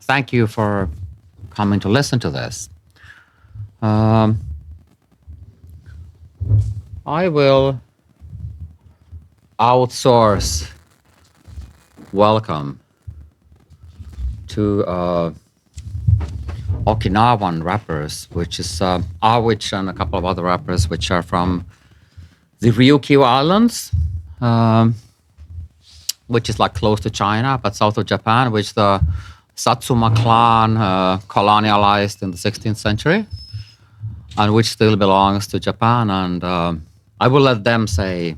thank you for coming to listen to this. I will outsource welcome to Okinawan rappers, which is Awich and a couple of other rappers which are from the Ryukyu Islands, which is like close to China, but south of Japan, which the Satsuma clan colonialized in the 16th century, and which still belongs to Japan. And I will let them say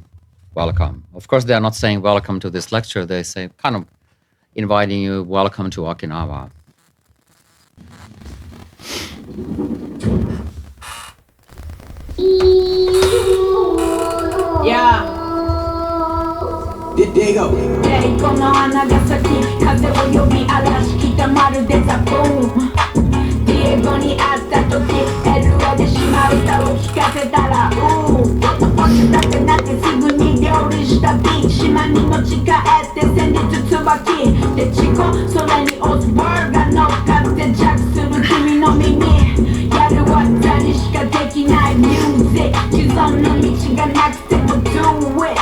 welcome. Of course, they are not saying welcome to this lecture. They say kind of inviting you, welcome to Okinawa. Yeah. There you go. この花が咲き風を呼び嵐来たまるでザブーンディエゴに会った時エルオで島歌を聴かせたらおちだってなってすぐに料理したビーチ島に持ち帰って戦慄椿でチコそれにオスバーが乗っかってジャックする君の耳やる技にしかできないミュージック既存の道がなくても Do it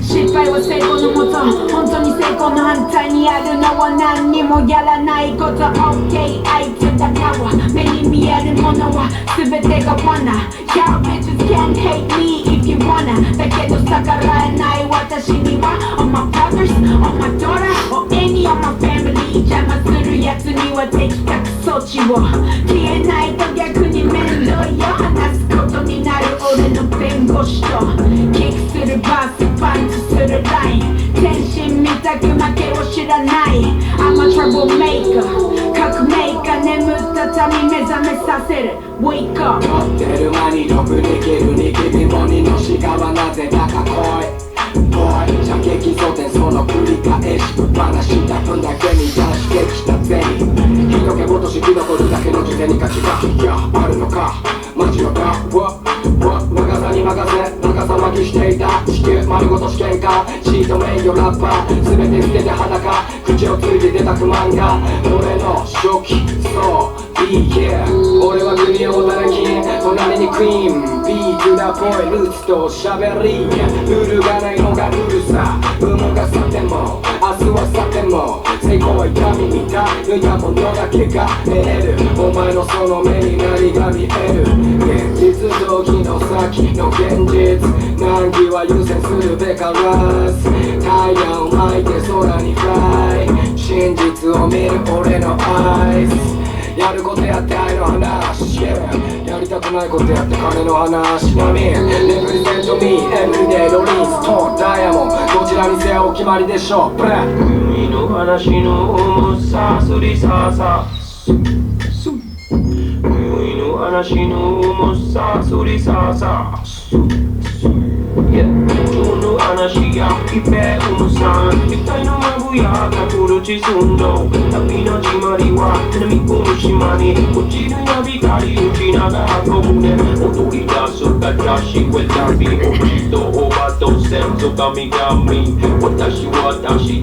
失敗は成功のもと本当に成功の反対にあるのは何にもやらないこと OK 相手だ側目に見えるものは全てが罠 Y'all bitches can't hate me if you wanna だけど逆らえない私には On my brothers, on my daughter or any of my family 邪魔するやつには的確措置を消えないと逆に面倒よ話すことになる俺の弁護士とキックするバスパンツするライン天心みたく負けを知らない I'm a troublemaker 革命家眠った民目覚めさせる Wake up 乗ってる間に毒できるニキビモニの鹿はなぜだか来い射撃装填その繰り返しぶっ放した分だけに出してきた銭日の気ごとし生き残るだけの事前に勝ちがいやあるのかマジのか長さに任せ長さ巻きしていた地球丸ごと試験かシート名誉ラッパー全て捨てて裸口をついて出たく漫画俺の初期そう Be here 俺は国を働き隣にクイーン Be to the point ルーツと喋りルールがないのがルールさ部門が去っても明日は去っても成功は痛み見た抜いたものだけが得れるお前のその目に何が見える現実逃避の先の現実難儀は優先するべからず太陽を巻いて空にフライ真実を見る俺のアイスやることやって愛の話、yeah、やりたくないことやって金の話なみ Represent me everyday ロリンストーンダイヤモンドどちらにせよお決まりでしょう海の話の重さすりささ海の話の重さすりささ今日の話や一平重さ一体のまぶやが来る地寸胴旅の始まりは南この島に落ちるや光打ちながら運ぶね踊り出すかキャッシュウェザビー星とオーバード先祖神々私魂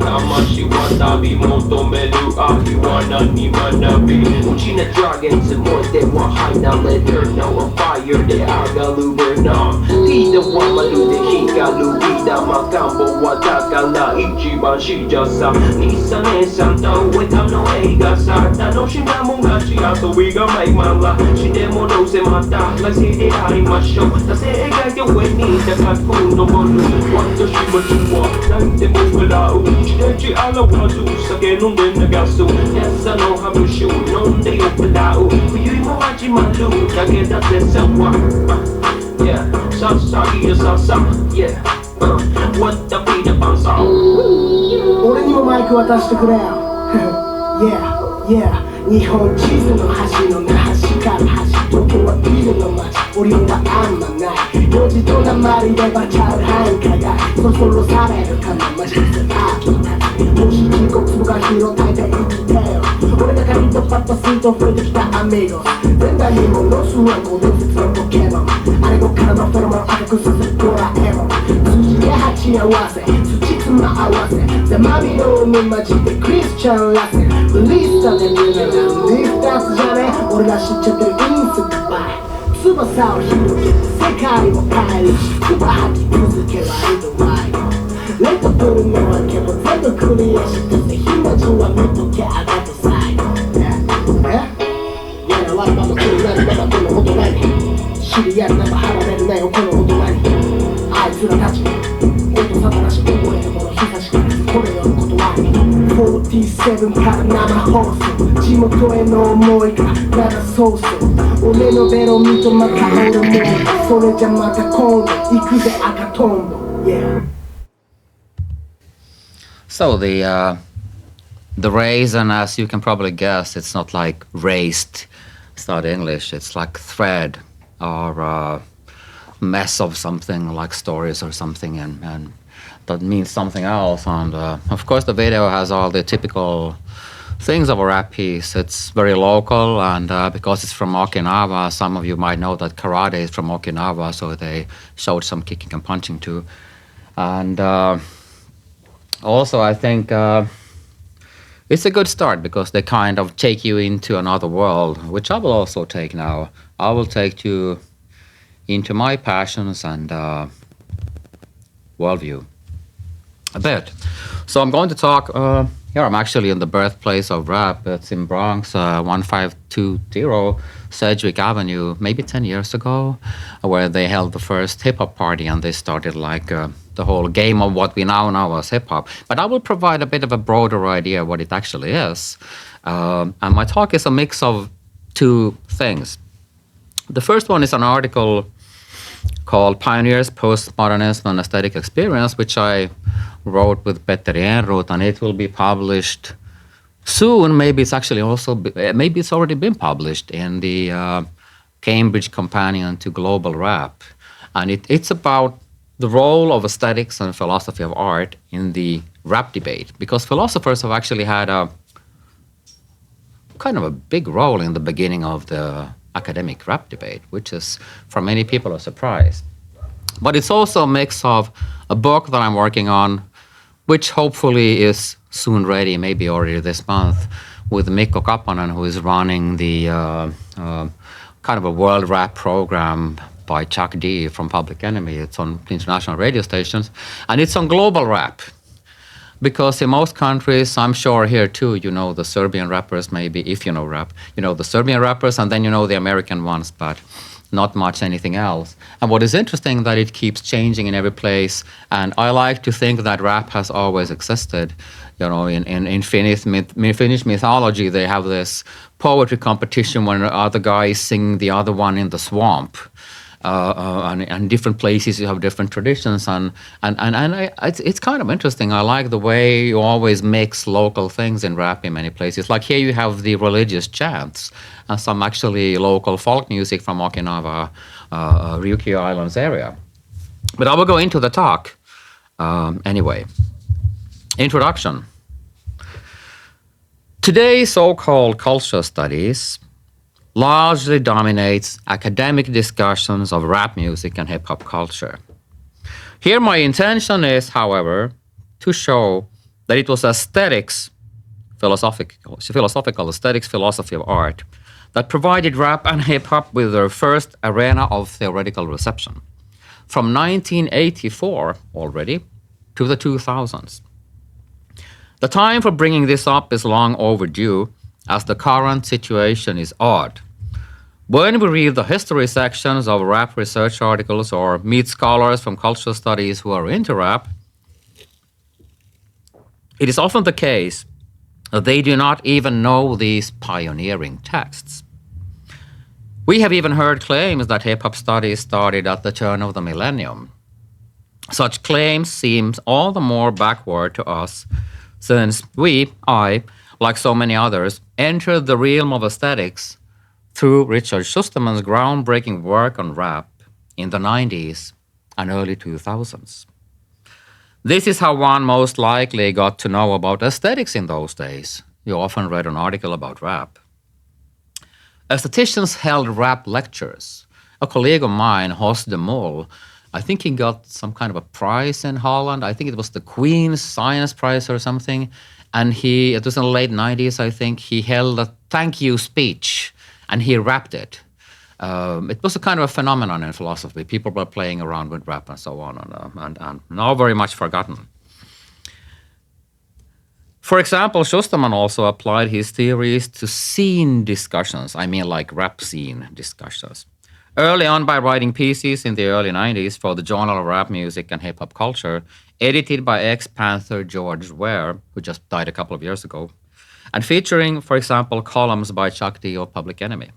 は旅求める愛は何学びうちなドラゴンズもではハイなレターのファイヤーで上がるベルナーリーダーはまるで光るリーダーマカンボはだから一番しじゃさ兄さん姉さんとウェタの映画さ楽しんだもん勝ち遊びがメイマンラ死んでもどうせまた来世で会いましょう惰性描いて上にいた過去のもの私は何でも笑う地デジ表す酒飲んで流す朝のハブ酒飲んで酔っ払う冬も始まるだけだってさはYeah, sa iya sa yeah. What the beat the bounce out. 俺にもマイク渡してくれよ。Yeah, yeah. 日本地図の端の端から端東京はビルの街オリオンはあんまない4時と鉛でバチャル繁華がそろされるかなマジでアートたちもし人工粒が広たいて生きてよ俺がカリッとパッとスイート増えてきたアミゴス前代にもロスはこう伝説のポケモンあれごからのフェロモン赤くさせるドラえもん数字で鉢合わせ土妻合わせ全生身の海混じってクリスチャンラスリリースされるならリフタスじゃね俺が知っちゃってるインスタバイ翼を広げて世界を変える唾吐き続けられるライドレッドブルのわけも全部クリアして暇人は見とけあがとサイド嫌なワイパーの気になるまだこのことない知り合いなら離れるなよこのことないあいつらたち音沙汰なし覚えたもの久しからずこれよることは47から生放送地元への思いがまだそうそう俺のベロ見とまた俺もそれじゃまた今度行くぜ赤トンボ Yeah So the reason, as you can probably guess, it's not like raised, it's not English, it's like thread or mess of something like stories or something, and that means something else. And of course the video has all the typical things of a rap piece. It's very local, and because it's from Okinawa, some of you might know that karate is from Okinawa, so they showed some kicking and punching too. And also, I think it's a good start because they kind of take you into another world, which I will also take now. I will take you into my passions and worldview a bit. So I'm going to talk, here I'm actually in the birthplace of rap. It's in Bronx, 1520 Sedgwick Avenue, maybe 10 years ago, where they held the first hip-hop party, and they started like the whole game of what we now know as hip-hop. But I will provide a bit of a broader idea of what it actually is. And my talk is a mix of two things. The first one is an article called Pioneers, Postmodernism and Aesthetic Experience, which I wrote with Petteri Enroth, and it will be published soon. Maybe it's actually also, maybe it's already been published in the Cambridge Companion to Global Rap. And it's about the role of aesthetics and philosophy of art in the rap debate, because philosophers have actually had a kind of a big role in the beginning of the academic rap debate, which is for many people a surprise. But it's also a mix of a book that I'm working on, which hopefully is soon ready, maybe already this month, with Mikko Kapanen, who is running the kind of a world rap program by Chuck D from Public Enemy. It's on international radio stations, and it's on global rap. Because in most countries, I'm sure here too, you know the Serbian rappers, maybe, if you know rap, you know the Serbian rappers, and then you know the American ones, but not much anything else. And what is interesting that it keeps changing in every place, and I like to think that rap has always existed. You know, in Finnish mythology, they have this poetry competition when other guys sing the other one in the swamp. And different places you have different traditions, and it's kind of interesting. I like the way you always mix local things in rap in many places. Like here you have the religious chants and some actually local folk music from Okinawa, Ryukyu Islands area. But I will go into the talk anyway. Introduction. Today's so-called culture studies largely dominates academic discussions of rap music and hip-hop culture. Here my intention is, however, to show that it was aesthetics, philosophical aesthetics, philosophy of art, that provided rap and hip-hop with their first arena of theoretical reception, from 1984 already to the 2000s. The time for bringing this up is long overdue, as the current situation is odd. When we read the history sections of rap research articles or meet scholars from cultural studies who are into rap, it is often the case that they do not even know these pioneering texts. We have even heard claims that hip-hop studies started at the turn of the millennium. Such claims seem all the more backward to us since I, like so many others, entered the realm of aesthetics through Richard Schusterman's groundbreaking work on rap in the 90s and early 2000s. This is how one most likely got to know about aesthetics in those days. You often read an article about rap. Aestheticians held rap lectures. A colleague of mine, Horst de Mol, I think he got some kind of a prize in Holland. I think it was the Queen's Science Prize or something. And it was in the late 90s, I think, he held a thank you speech and he rapped it. It was a kind of a phenomenon in philosophy. People were playing around with rap and so on, and now very much forgotten. For example, Schusterman also applied his theories to scene discussions. I mean, like rap scene discussions. Early on, by writing pieces in the early 90s for the Journal of Rap Music and Hip Hop Culture, edited by ex-Panther George Ware, who just died a couple of years ago, and featuring, for example, columns by Chuck D of Public Enemy.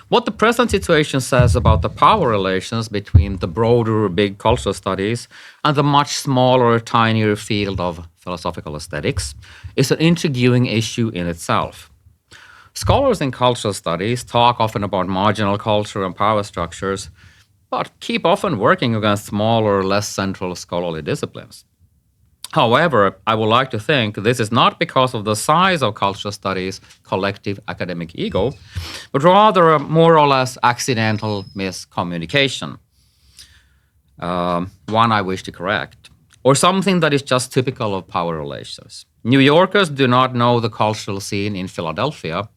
What the present situation says about the power relations between the broader big cultural studies and the much smaller, tinier field of philosophical aesthetics is an intriguing issue in itself. Scholars in cultural studies talk often about marginal culture and power structures, but keep often working against smaller, less central scholarly disciplines. However, I would like to think this is not because of the size of cultural studies' collective academic ego, but rather a more or less accidental miscommunication. One I wish to correct, or something that is just typical of power relations. New Yorkers do not know the cultural scene in Philadelphia,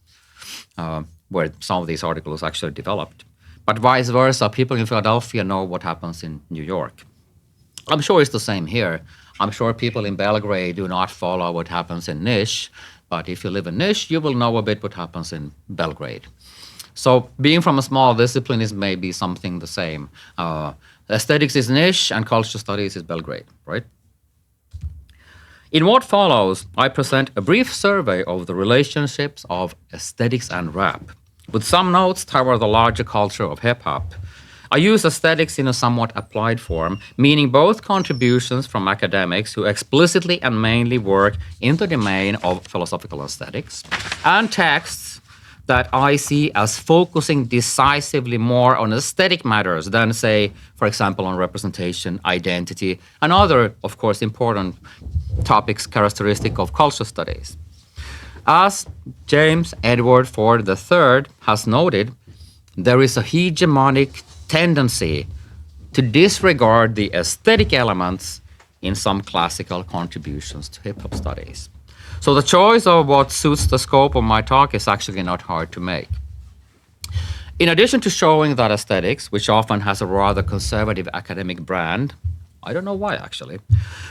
where some of these articles actually developed. But vice versa, people in Philadelphia know what happens in New York. I'm sure it's the same here. I'm sure people in Belgrade do not follow what happens in Niš, but if you live in Niš, you will know a bit what happens in Belgrade. So being from a small discipline is maybe something the same. Aesthetics is Niš and cultural studies is Belgrade, right? In what follows, I present a brief survey of the relationships of aesthetics and rap, with some notes toward the larger culture of hip-hop. I use aesthetics in a somewhat applied form, meaning both contributions from academics who explicitly and mainly work in the domain of philosophical aesthetics, and texts that I see as focusing decisively more on aesthetic matters than, say, for example, on representation, identity, and other, of course, important topics characteristic of cultural studies. As James Edward Ford III has noted, there is a hegemonic tendency to disregard the aesthetic elements in some classical contributions to hip-hop studies. So the choice of what suits the scope of my talk is actually not hard to make. In addition to showing that aesthetics, which often has a rather conservative academic brand, I don't know why actually,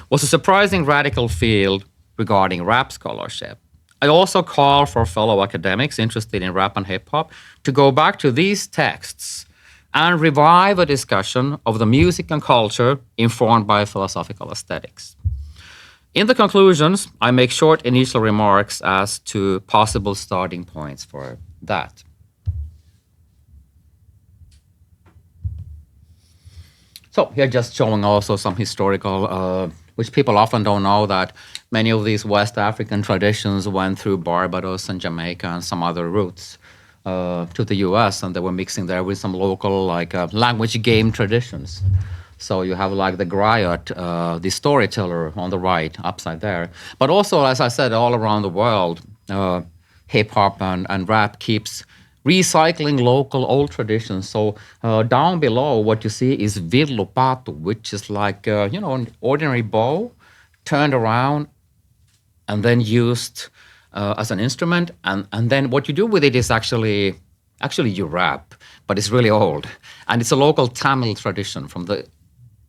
was a surprising radical field regarding rap scholarship, I also call for fellow academics interested in rap and hip-hop to go back to these texts and revive a discussion of the music and culture informed by philosophical aesthetics. In the conclusions, I make short initial remarks as to possible starting points for that. So here just showing also some historical, which people often don't know, that many of these West African traditions went through Barbados and Jamaica and some other routes to the US, and they were mixing there with some local language game traditions. So you have like the griot, the storyteller on the right, upside there. But also, as I said, all around the world, hip-hop and rap keeps recycling local old traditions. So down below, what you see is villupatu, which is like, an ordinary bow turned around and then used as an instrument. And then what you do with it is actually you rap, but it's really old. And it's a local Tamil tradition from the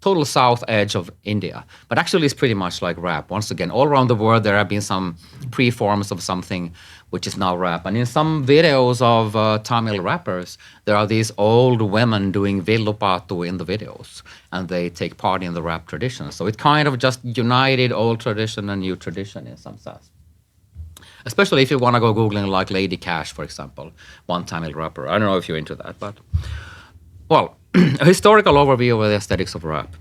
total south edge of India. But actually it's pretty much like rap. Once again, all around the world there have been some pre-forms of something which is now rap. And in some videos of Tamil rappers, there are these old women doing villupatu in the videos, and they take part in the rap tradition. So it kind of just united old tradition and new tradition in some sense. Especially if you want to go Googling like Lady Cash, for example, one Tamil rapper. I don't know if you're into that, but... Well, a historical overview of the aesthetics of rap.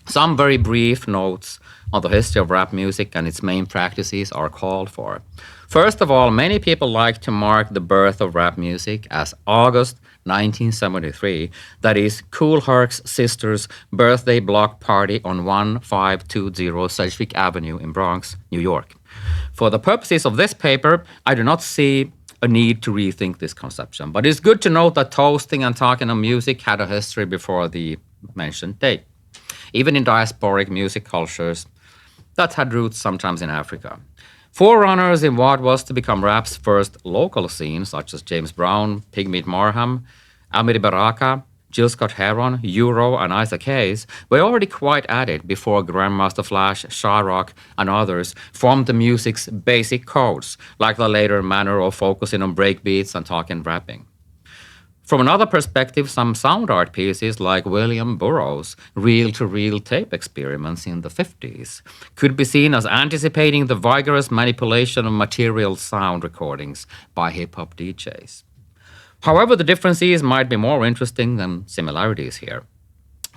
Some very brief notes on the history of rap music and its main practices are called for. First of all, many people like to mark the birth of rap music as August 1973, that is Kool Herc's sister's birthday block party on 1520 Sedgwick Avenue in Bronx, New York. For the purposes of this paper, I do not see a need to rethink this conception. But it's good to note that toasting and talking of music had a history before the mentioned date, even in diasporic music cultures that had roots sometimes in Africa. Forerunners in what was to become rap's first local scene, such as James Brown, Pigmeat Marham, Amiri Baraka, Jill Scott Heron, Euro, and Isaac Hayes were already quite at it before Grandmaster Flash, Shyrock, and others formed the music's basic codes, like the later manner of focusing on breakbeats and talking rapping. From another perspective, some sound art pieces like William Burroughs' reel-to-reel tape experiments in the 50s could be seen as anticipating the vigorous manipulation of material sound recordings by hip-hop DJs. However, the differences might be more interesting than similarities here.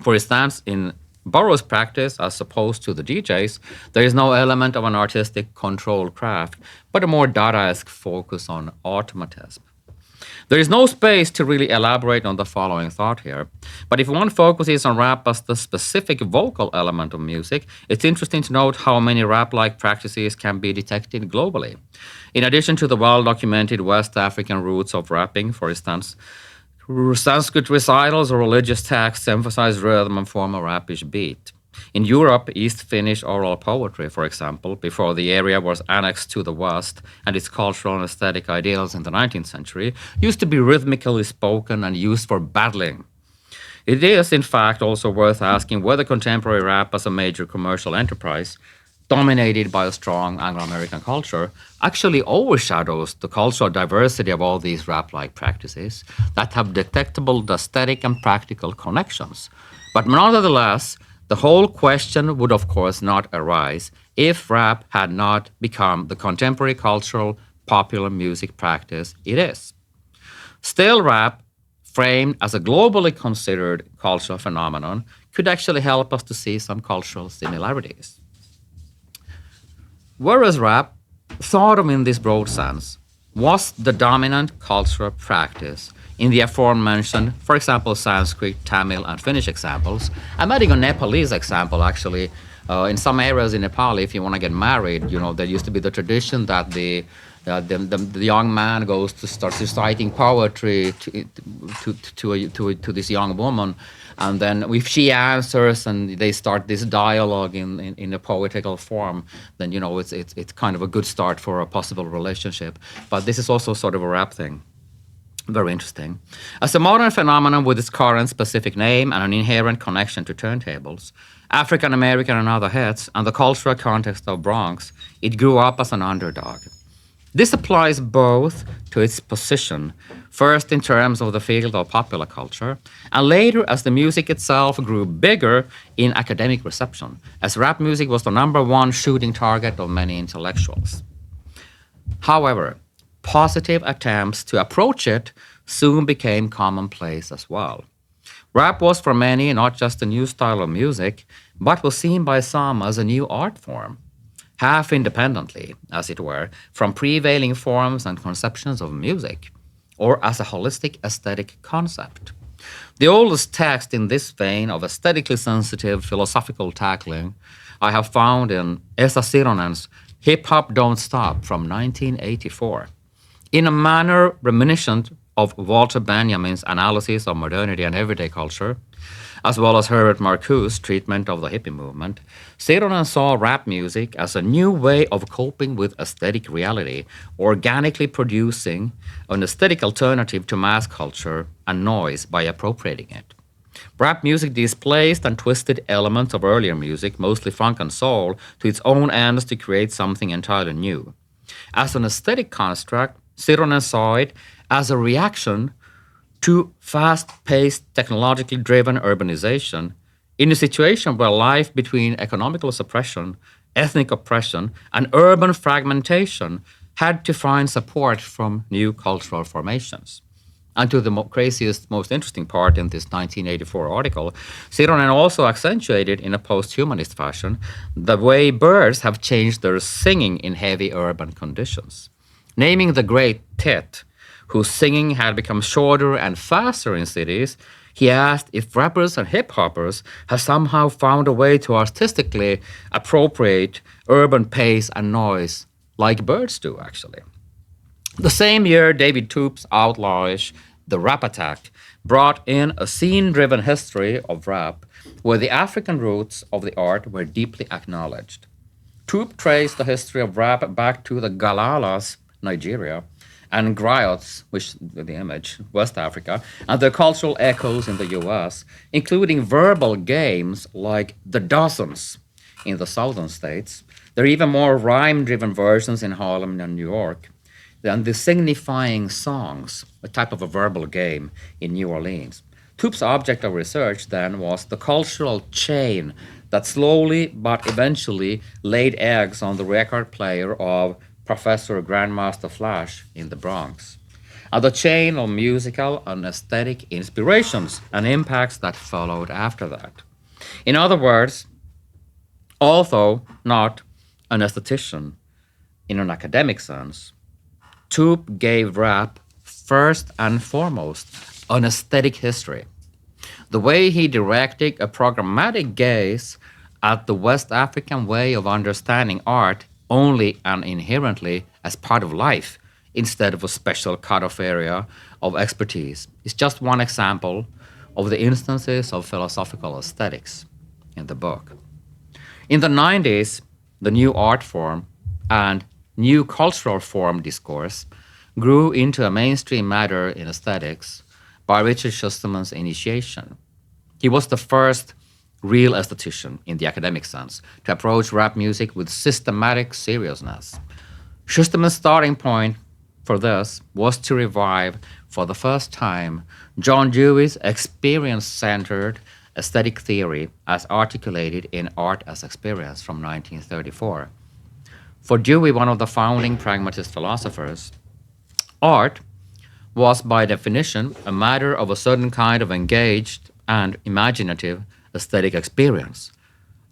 For instance, in Burroughs' practice, as opposed to the DJs, there is no element of an artistic controlled craft, but a more Dadaist focus on automatism. There is no space to really elaborate on the following thought here, but if one focuses on rap as the specific vocal element of music, it's interesting to note how many rap-like practices can be detected globally. In addition to the well-documented West African roots of rapping, for instance, Sanskrit recitals or religious texts emphasize rhythm and form a rapish beat. In Europe, East Finnish oral poetry, for example, before the area was annexed to the West and its cultural and aesthetic ideals in the 19th century, used to be rhythmically spoken and used for battling. It is, in fact, also worth asking whether contemporary rap as a major commercial enterprise, dominated by a strong Anglo-American culture, actually overshadows the cultural diversity of all these rap-like practices that have detectable aesthetic and practical connections. But nonetheless, the whole question would, of course, not arise if rap had not become the contemporary cultural popular music practice it is. Still, rap, framed as a globally considered cultural phenomenon, could actually help us to see some cultural similarities. Whereas rap, thought of in this broad sense, was the dominant cultural practice in the aforementioned, for example, Sanskrit, Tamil, and Finnish examples. I'm adding a Nepalese example, actually. In some areas in Nepal, if you want to get married, there used to be the tradition that the young man goes to start reciting poetry to this young woman, and then if she answers and they start this dialogue in a poetical form, then it's kind of a good start for a possible relationship. But this is also sort of a rap thing. Very interesting. As a modern phenomenon with its current specific name and an inherent connection to turntables, African American and other heads, and the cultural context of Bronx, it grew up as an underdog. This applies both to its position, first in terms of the field of popular culture, and later as the music itself grew bigger in academic reception, as rap music was the #1 shooting target of many intellectuals. However, positive attempts to approach it soon became commonplace as well. Rap was for many not just a new style of music, but was seen by some as a new art form, half independently, as it were, from prevailing forms and conceptions of music, or as a holistic aesthetic concept. The oldest text in this vein of aesthetically sensitive philosophical tackling I have found in Esa Sironen's Hip Hop Don't Stop from 1984. In a manner reminiscent of Walter Benjamin's analysis of modernity and everyday culture, as well as Herbert Marcuse's treatment of the hippie movement, Sironen saw rap music as a new way of coping with aesthetic reality, organically producing an aesthetic alternative to mass culture and noise by appropriating it. Rap music displaced and twisted elements of earlier music, mostly funk and soul, to its own ends to create something entirely new. As an aesthetic construct, Sironen saw it as a reaction to fast-paced, technologically driven urbanization in a situation where life between economical suppression, ethnic oppression, and urban fragmentation had to find support from new cultural formations. And to the craziest, most interesting part in this 1984 article, Sironen also accentuated in a post-humanist fashion the way birds have changed their singing in heavy urban conditions. Naming the great tit, whose singing had become shorter and faster in cities, he asked if rappers and hip-hoppers have somehow found a way to artistically appropriate urban pace and noise like birds do, actually. The same year, David Toop's outlawish The Rap Attack brought in a scene-driven history of rap where the African roots of the art were deeply acknowledged. Toop traced the history of rap back to the Galalas, Nigeria, and griots, which the image, West Africa, and their cultural echoes in the US, including verbal games like the dozens in the southern states. There are even more rhyme-driven versions in Harlem and New York than the signifying songs, a type of a verbal game in New Orleans. Toop's object of research then was the cultural chain that slowly but eventually laid eggs on the record player of Professor Grandmaster Flash in the Bronx, and the chain of musical and aesthetic inspirations and impacts that followed after that. In other words, although not an aesthetician in an academic sense, Toop gave rap first and foremost an aesthetic history. The way he directed a programmatic gaze at the West African way of understanding art only and inherently as part of life instead of a special cut-off area of expertise is just one example of the instances of philosophical aesthetics in the book. In the 90s, the new art form and new cultural form discourse grew into a mainstream matter in aesthetics by Richard Schusterman's initiation. He was the first real aesthetician in the academic sense to approach rap music with systematic seriousness. Schusterman's starting point for this was to revive, for the first time, John Dewey's experience-centered aesthetic theory as articulated in Art as Experience from 1934. For Dewey, one of the founding pragmatist philosophers, art was by definition a matter of a certain kind of engaged and imaginative aesthetic experience,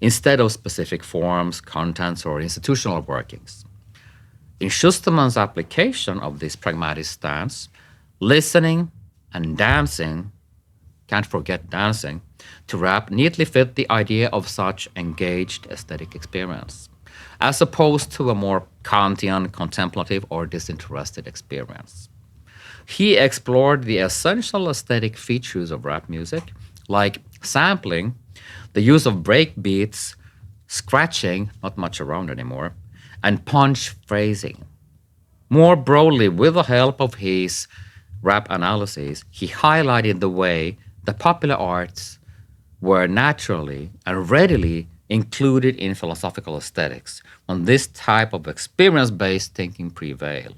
instead of specific forms, contents, or institutional workings. In Schusterman's application of this pragmatic stance, listening and dancing, can't forget dancing, to rap neatly fit the idea of such engaged aesthetic experience, as opposed to a more Kantian, contemplative, or disinterested experience. He explored the essential aesthetic features of rap music, like sampling, the use of break beats, scratching, not much around anymore, and punch phrasing. More broadly, with the help of his rap analyses, he highlighted the way the popular arts were naturally and readily included in philosophical aesthetics when this type of experience-based thinking prevailed.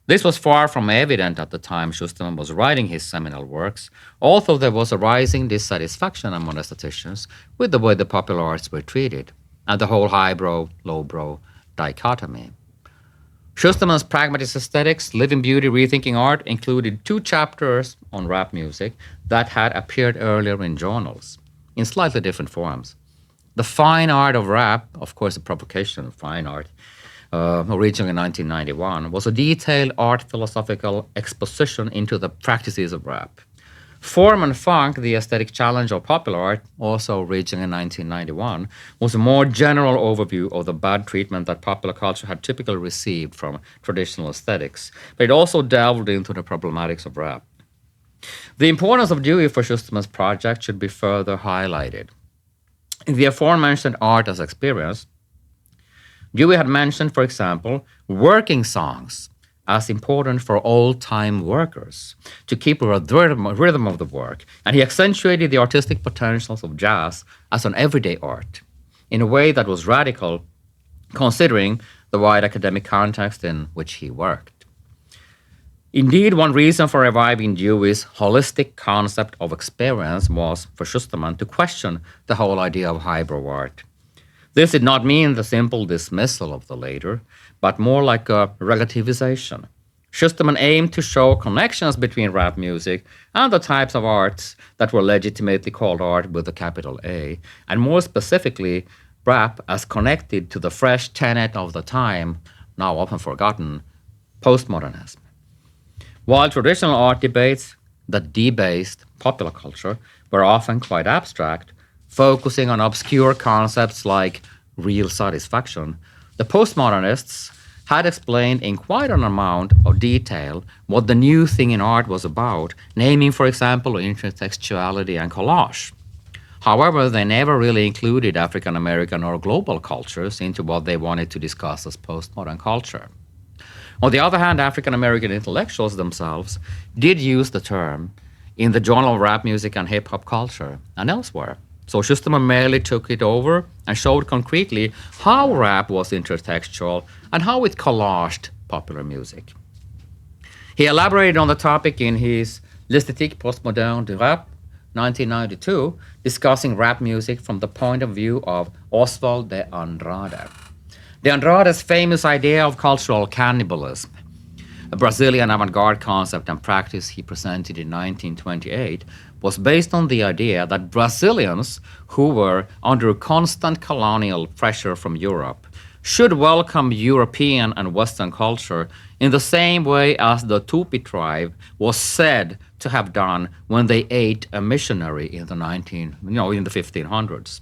This was far from evident at the time Schusterman was writing his seminal works, although there was a rising dissatisfaction among aestheticians with the way the popular arts were treated, and the whole highbrow, lowbrow dichotomy. Schusterman's Pragmatist Aesthetics, Living Beauty, Rethinking Art included 2 chapters on rap music that had appeared earlier in journals, in slightly different forms. The Fine Art of Rap, of course, the provocation of fine art, originally in 1991, was a detailed art philosophical exposition into the practices of rap. Form and Funk, the aesthetic challenge of popular art, also originally in 1991, was a more general overview of the bad treatment that popular culture had typically received from traditional aesthetics, but it also delved into the problematics of rap. The importance of Dewey for Schusterman's project should be further highlighted. In the aforementioned Art as Experience, Dewey had mentioned, for example, working songs as important for old-time workers to keep a rhythm of the work, and he accentuated the artistic potentials of jazz as an everyday art in a way that was radical, considering the wide academic context in which he worked. Indeed, one reason for reviving Dewey's holistic concept of experience was for Schusterman to question the whole idea of highbrow art. This did not mean the simple dismissal of the later, but more like a relativization. Schusterman aimed to show connections between rap music and the types of arts that were legitimately called art with a capital A, and more specifically, rap as connected to the fresh tenet of the time, now often forgotten, postmodernism. While traditional art debates that debased popular culture were often quite abstract, focusing on obscure concepts like real satisfaction, the postmodernists had explained in quite an amount of detail what the new thing in art was about, naming, for example, intertextuality and collage. However, they never really included African American or global cultures into what they wanted to discuss as postmodern culture. On the other hand, African American intellectuals themselves did use the term in the Journal of Rap Music and Hip Hop Culture and elsewhere. So Schusterman merely took it over and showed concretely how rap was intertextual and how it collaged popular music. He elaborated on the topic in his L'esthétique postmoderne du rap, 1992, discussing rap music from the point of view of Oswald de Andrade. De Andrade's famous idea of cultural cannibalism, a Brazilian avant-garde concept and practice he presented in 1928, was based on the idea that Brazilians who were under constant colonial pressure from Europe should welcome European and Western culture in the same way as the Tupi tribe was said to have done when they ate a missionary in the 1500s.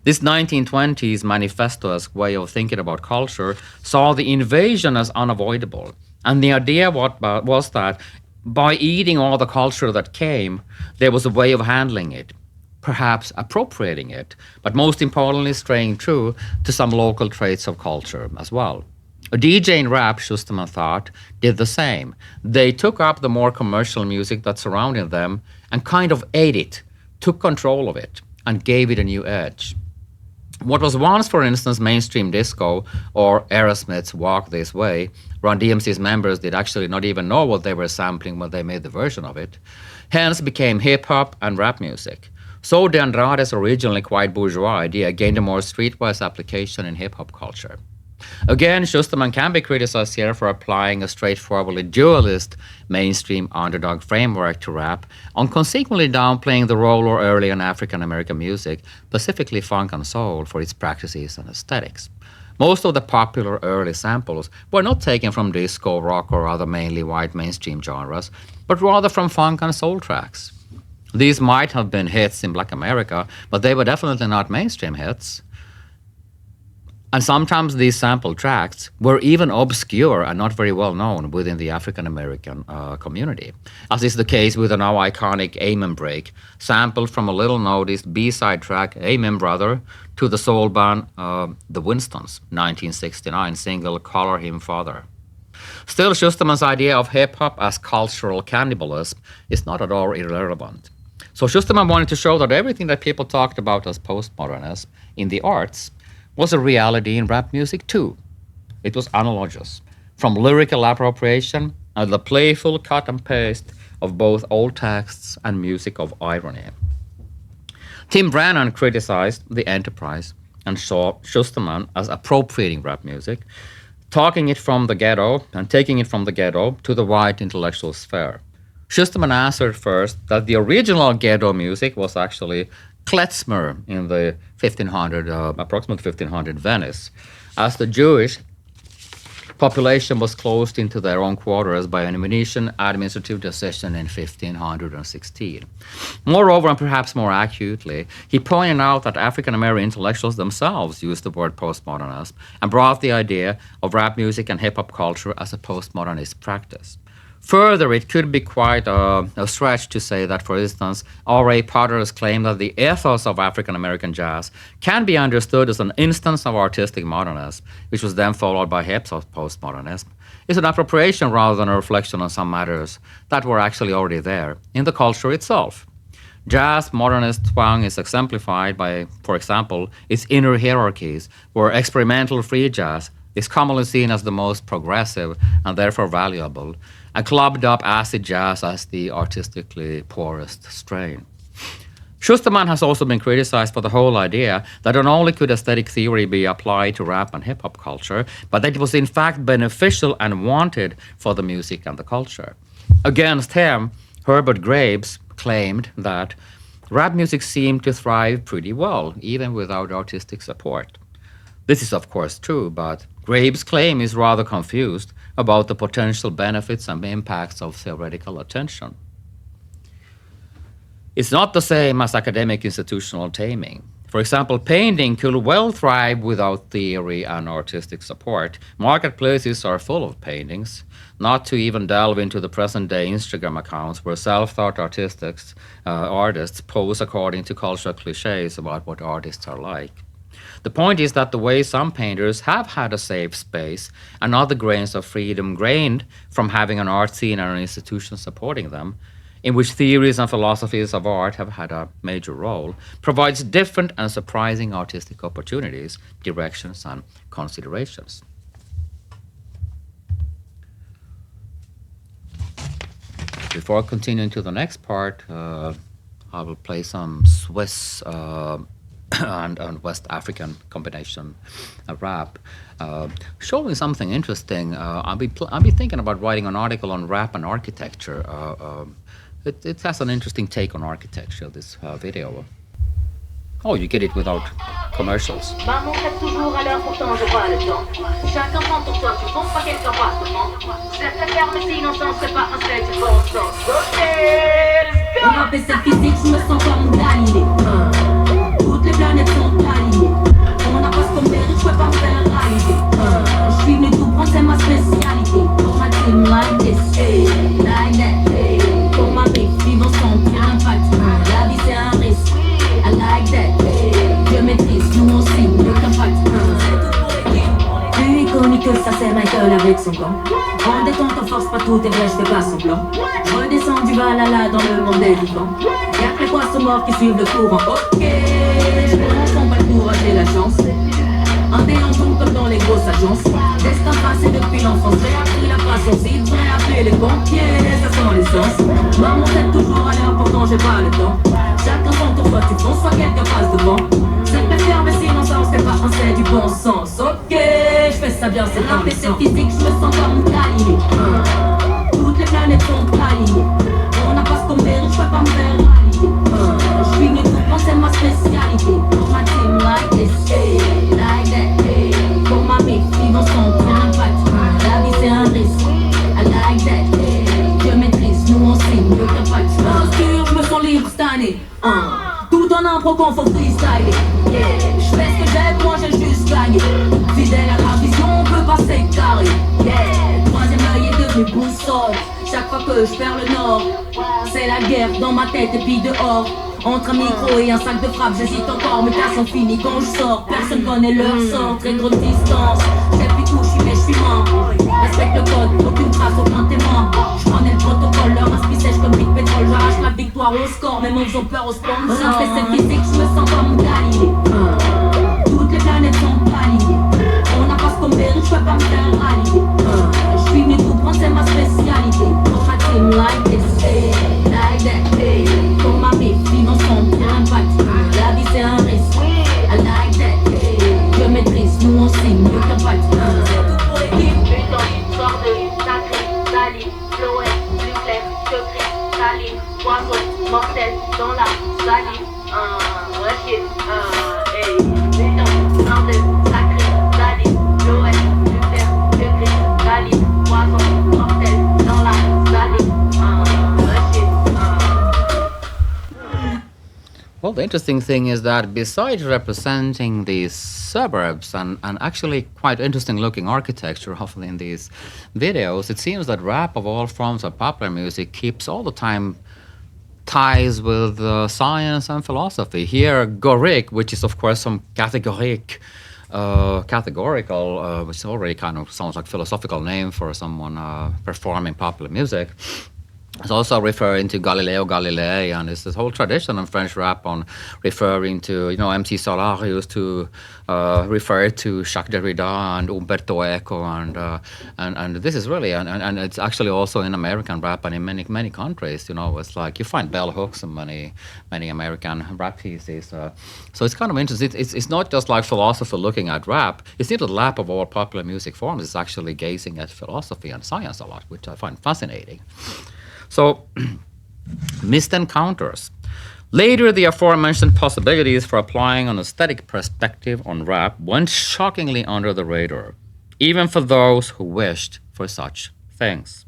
This 1920s manifestoesque way of thinking about culture saw the invasion as unavoidable, and the idea was that by eating all the culture that came, there was a way of handling it, perhaps appropriating it, but most importantly, staying true to some local traits of culture as well. A DJ in rap, Schusterman thought, did the same. They took up the more commercial music that surrounded them and kind of ate it, took control of it, and gave it a new edge. What was once, for instance, mainstream disco or Aerosmith's Walk This Way, Run DMC's members did actually not even know what they were sampling when they made the version of it, hence became hip-hop and rap music. So De Andrade's originally quite bourgeois idea gained a more streetwise application in hip-hop culture. Again, Schusterman can be criticized here for applying a straightforwardly dualist mainstream underdog framework to rap, and consequently downplaying the role of early and African American music, specifically funk and soul, for its practices and aesthetics. Most of the popular early samples were not taken from disco, rock, or other mainly white mainstream genres, but rather from funk and soul tracks. These might have been hits in Black America, but they were definitely not mainstream hits. And sometimes these sample tracks were even obscure and not very well known within the African American community, as is the case with the now iconic Amen Break, sampled from a little noticed B-side track, Amen Brother, to the soul band The Winstons' 1969 single Color Him Father. Still, Schusterman's idea of hip-hop as cultural cannibalism is not at all irrelevant. So Schusterman wanted to show that everything that people talked about as postmodernism in the arts was a reality in rap music too. It was analogous, from lyrical appropriation and the playful cut and paste of both old texts and music of irony. Tim Brennan criticized the enterprise and saw Schusterman as appropriating rap music, taking it from the ghetto to the white intellectual sphere. Schusterman answered first that the original ghetto music was actually klezmer in the approximately 1500 Venice, as the Jewish population was closed into their own quarters by an Venetian administrative decision in 1516. Moreover, and perhaps more acutely, he pointed out that African American intellectuals themselves used the word postmodernist and brought the idea of rap music and hip-hop culture as a postmodernist practice. Further, it could be quite a stretch to say that, for instance, R.A. Potter's claim that the ethos of African American jazz can be understood as an instance of artistic modernism, which was then followed by hip-hop postmodernism, is an appropriation rather than a reflection on some matters that were actually already there in the culture itself. Jazz modernist twang is exemplified by, for example, its inner hierarchies, where experimental free jazz is commonly seen as the most progressive and therefore valuable, and clubbed up acid jazz as the artistically poorest strain. Schusterman has also been criticized for the whole idea that not only could aesthetic theory be applied to rap and hip-hop culture, but that it was in fact beneficial and wanted for the music and the culture. Against him, Herbert Graves claimed that rap music seemed to thrive pretty well, even without artistic support. This is of course true, but Graves' claim is rather confused about the potential benefits and impacts of theoretical attention. It's not the same as academic institutional taming. For example, painting could well thrive without theory and artistic support. Marketplaces are full of paintings, not to even delve into the present-day Instagram accounts where self-taught artists pose according to cultural cliches about what artists are like. The point is that the way some painters have had a safe space and other grains of freedom gained from having an art scene and an institution supporting them, in which theories and philosophies of art have had a major role, provides different and surprising artistic opportunities, directions, and considerations. Before continuing to the next part, I will play some Swiss and West African combination rap, showing something interesting. I'll be thinking about writing an article on rap and architecture. It has an interesting take on architecture, this video. Oh, you get it without commercials. Maman reste toujours à l'heure, pourtant je vois le temps. Chacun prend pour toi, tu comptes pas quelqu'un passe devant. Cette ferme si innocente, c'est pas un fait du bon sens. Ok, let's go! Rap et cette physique, je me sens comme Galilée. Toutes les planètes sont alignées. On n'a pas ce qu'on mérite, je peux pas me faire réaliser. Je suis venu tout prendre, c'est ma spécialité. Pour ma team like this, like that. Pour ma vie, vivre ensemble, pour l'impact. La vie c'est un risque, I like that. Je maîtrise, nous on signe, le impact. Plus iconique que ça, c'est Michael avec son gant. En détente, on force pas tout, est vrai, je fais pas semblant. Je redescends du Valhalla dans le monde des vivants. Y'a que les poissons morts qui suivent le courant. Ok, je me rends pas le courage et la chance. Un déhanchon comme dans les grosses agences. Destin passé depuis l'enfance, j'ai appris la patience. Il devrait appeler les pompiers, ça sent l'essence. Maman t'aide toujours à l'heure, pourtant j'ai pas le temps. Chacun son tour, soit tu fonces, soit quelqu'un passe devant. C'est préfère, mais sinon ça c'est pas un, c'est du bon sens. Ok, je fais ça bien, c'est rap et c'est physique, je me sens comme Galilée. Toutes les planètes sont alignées. On n'a pas ce qu'on mérite, je peux pas me faire rallier. Je suis venu tout prendre, c'est ma spécialité. Pour ma team like this, like that. Pour ma vie, vivre ensemble, pour l'impact. La vie c'est un risque, I like that. Je maîtrise, nous on signe, le impact. Inspire, je me sens libre cette année. Tout en impro qu'on faut freestyler. Je fais ce que j'aime, moi j'ai juste gagné. Fidèle à la vision, on peut pas s'égarer. Troisième œil est devenu boussole. Chaque fois que je perds le nord, c'est la guerre dans ma tête et puis dehors. Entre un micro et un sac de frappe, j'hésite encore, mes cas sont finis quand je sors. Personne connaît leur sort, très grande distance. Je sais plus où je suis mais je suis mort. Respecte le code, aucune trace, aucun témoin. Je connais le protocole, leur inspi sèche comme vide pétrole. J'arrache la victoire au score, même en faisant peur aux sponsors. J'ai fait cette physique, je me sens comme Galilée. Toutes les planètes sont alignées. On n'a pas ce qu'on mérite, je peux pas me faire rallier. Je suis venu tout prendre, c'est ma spécialité. Pour ma team like this, like that. Pour ma vie, vivre ensemble, pour l'impact. La vie c'est un risque, I like that. Je maîtrise, nous on signe, le impact. C'est tout pour l'équipe. Putain, sort de sacré, saline, Floé, plus clair, que gris, saline, poisson, mortel, dans la saline. Ouais shit, hey. Putain, sort de sacré, saline, Floé, plus clair, que gris, saline, poisson, mortel, dans la saline. Ouais shit, Well, the interesting thing is that besides representing these suburbs and actually quite interesting looking architecture, hopefully in these videos, it seems that rap of all forms of popular music keeps all the time ties with science and philosophy. Here, Gorik, which is of course some categorical, which already kind of sounds like philosophical name for someone performing popular music. It's also referring to Galileo Galilei, and it's this whole tradition in French rap on referring to, MC Solar used to refer to Jacques Derrida and Umberto Eco, and this is really, and it's actually also in American rap and in many countries, it's like you find bell hooks in many American rap pieces. So it's kind of interesting. It's not just like philosopher looking at rap. It seems that the rap of all popular music forms is actually gazing at philosophy and science a lot, which I find fascinating. So, missed encounters. Later, the aforementioned possibilities for applying an aesthetic perspective on rap went shockingly under the radar, even for those who wished for such things.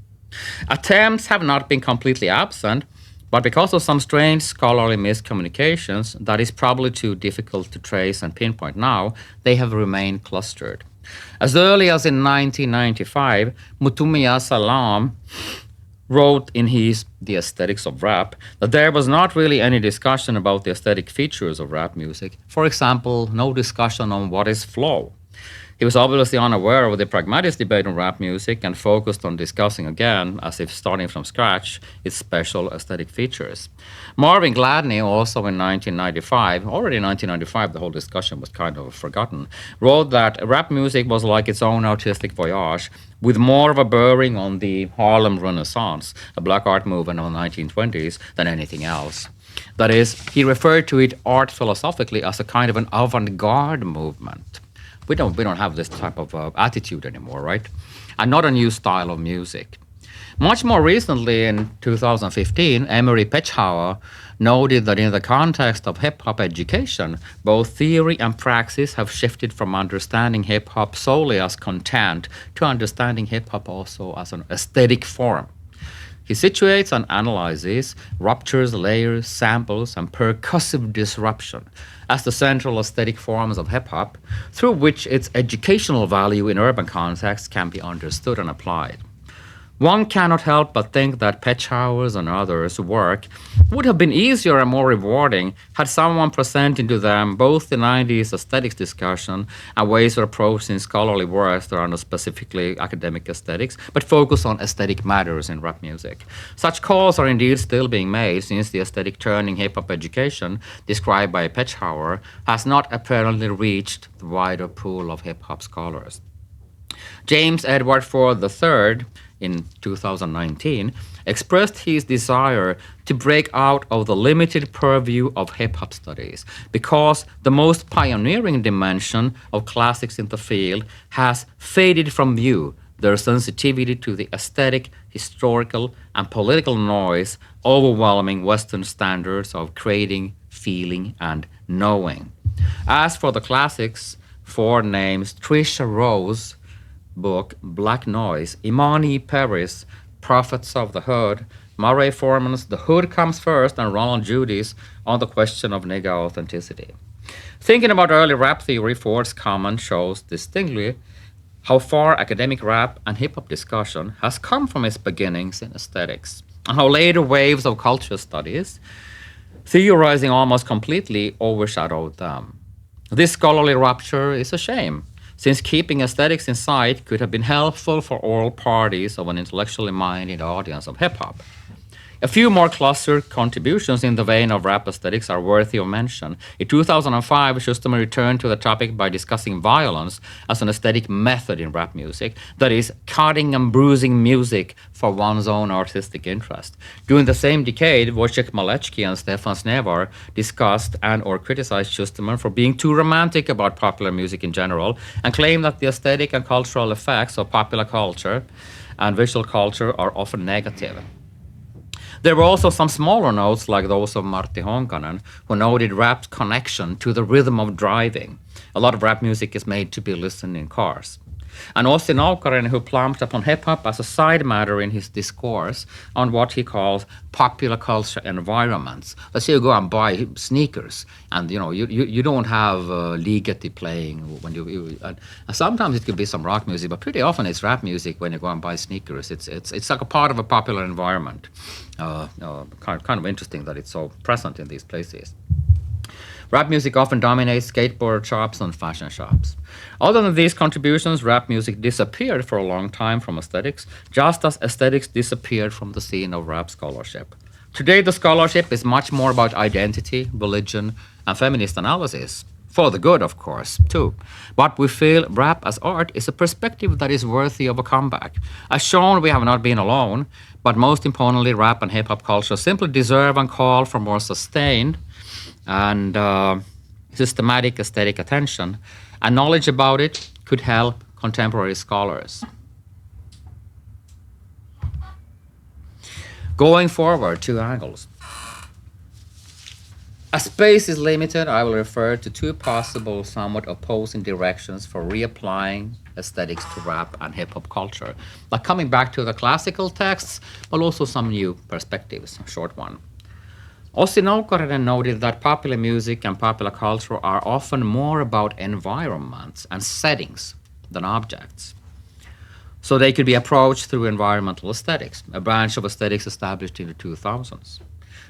Attempts have not been completely absent, But because of some strange scholarly miscommunications that is probably too difficult to trace and pinpoint now, they have remained clustered. As early as in 1995, Mutoumiya Salam wrote in his The Aesthetics of Rap that there was not really any discussion about the aesthetic features of rap music. For example, no discussion on what is flow. He was obviously unaware of the pragmatist debate on rap music and focused on discussing again, as if starting from scratch, its special aesthetic features. Marvin Gladney, also in 1995, already in 1995 the whole discussion was kind of forgotten, wrote that rap music was like its own artistic voyage, with more of a bearing on the Harlem Renaissance, a black art movement of the 1920s, than anything else. That is, he referred to it art philosophically as a kind of an avant-garde movement. We don't have this type of attitude anymore, right? And not a new style of music. Much more recently, in 2015, Emery Pechauer noted that in the context of hip-hop education, both theory and praxis have shifted from understanding hip-hop solely as content to understanding hip-hop also as an aesthetic form. He situates and analyzes ruptures, layers, samples, and percussive disruption as the central aesthetic forms of hip-hop, through which its educational value in urban contexts can be understood and applied. One cannot help but think that Pechauer's and others' work would have been easier and more rewarding had someone presented to them both the 90s aesthetics discussion and ways of approaching scholarly works that are not specifically academic aesthetics, but focus on aesthetic matters in rap music. Such calls are indeed still being made, since the aesthetic turning hip-hop education, described by Pechauer, has not apparently reached the wider pool of hip-hop scholars. James Edward Ford III, in 2019, expressed his desire to break out of the limited purview of hip-hop studies because the most pioneering dimension of classics in the field has faded from view, their sensitivity to the aesthetic, historical, and political noise overwhelming Western standards of creating, feeling, and knowing. As for the classics, Ford names Trisha Rose book Black Noise, Imani Paris, Prophets of the Hood, Murray Foreman's The Hood Comes First, and Ronald Judy's On the Question of Nigga Authenticity. Thinking about early rap theory, Ford's comment shows distinctly how far academic rap and hip-hop discussion has come from its beginnings in aesthetics, and how later waves of culture studies, theorizing almost completely, overshadowed them. This scholarly rupture is a shame, since keeping aesthetics in sight could have been helpful for all parties of an intellectually minded audience of hip-hop. A few more clustered contributions in the vein of rap aesthetics are worthy of mention. In 2005, Schusterman returned to the topic by discussing violence as an aesthetic method in rap music, that is, cutting and bruising music for one's own artistic interest. During the same decade, Wojciech Maleczki and Stefan Snevar discussed and or criticized Schusterman for being too romantic about popular music in general, and claimed that the aesthetic and cultural effects of popular culture and visual culture are often negative. There were also some smaller notes, like those of Martti Honkanen, who noted rap's connection to the rhythm of driving. A lot of rap music is made to be listened in cars. And Ossi Naukkaren, who plumped upon hip-hop as a side matter in his discourse on what he calls popular culture environments. Let's say you go and buy sneakers, and you don't have Ligeti playing when and sometimes it could be some rock music, but pretty often it's rap music when you go and buy sneakers. It's like a part of a popular environment. Kind of interesting that it's so present in these places. Rap music often dominates skateboard shops and fashion shops. Other than these contributions, rap music disappeared for a long time from aesthetics, just as aesthetics disappeared from the scene of rap scholarship. Today, the scholarship is much more about identity, religion, and feminist analysis. For the good, of course, too. But we feel rap as art is a perspective that is worthy of a comeback. As shown, we have not been alone, but most importantly, rap and hip-hop culture simply deserve and call for more sustained and systematic aesthetic attention, and knowledge about it could help contemporary scholars. Going forward, 2 angles. As space is limited, I will refer to 2 possible, somewhat opposing directions for reapplying aesthetics to rap and hip-hop culture, like coming back to the classical texts, but also some new perspectives, a short one. Ossi Noukarinen noted that popular music and popular culture are often more about environments and settings than objects. So they could be approached through environmental aesthetics, a branch of aesthetics established in the 2000s.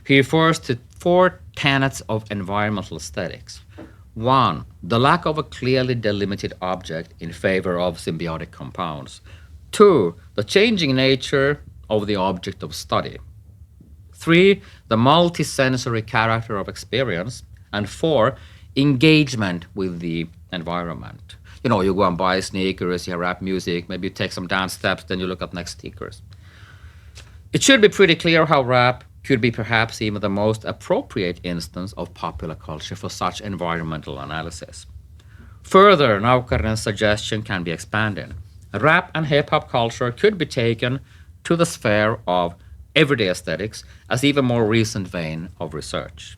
He refers to 4 tenets of environmental aesthetics. 1. The lack of a clearly delimited object in favor of symbiotic compounds. 2. The changing nature of the object of study. 3. The multisensory character of experience. And 4. Engagement with the environment. You know, you go and buy sneakers, you hear rap music, maybe you take some dance steps, then you look at next sneakers. It should be pretty clear how rap could be perhaps even the most appropriate instance of popular culture for such environmental analysis. Further, Noukarinen's suggestion can be expanded. Rap and hip-hop culture could be taken to the sphere of everyday aesthetics as even more recent vein of research.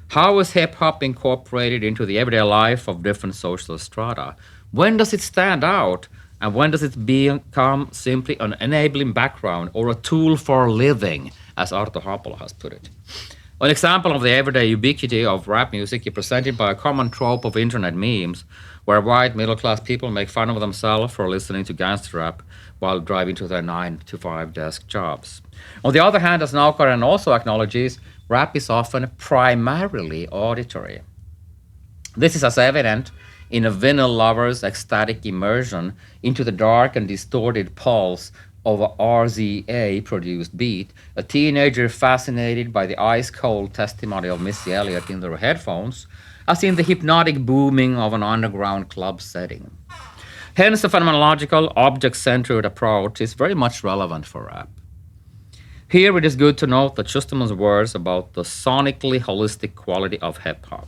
How is hip-hop incorporated into the everyday life of different social strata? When does it stand out? And when does it become simply an enabling background or a tool for living, as Arto Haapola has put it? An example of the everyday ubiquity of rap music is presented by a common trope of internet memes, where white middle-class people make fun of themselves for listening to gangster rap while driving to their 9-to-5 desk jobs. On the other hand, as Noukarinen also acknowledges, rap is often primarily auditory. This is as evident in a vinyl lover's ecstatic immersion into the dark and distorted pulse of a RZA-produced beat, a teenager fascinated by the ice-cold testimony of Missy Elliott in their headphones, as in the hypnotic booming of an underground club setting. Hence, the phenomenological, object-centered approach is very much relevant for rap. Here it is good to note that Schusterman's words about the sonically holistic quality of hip-hop.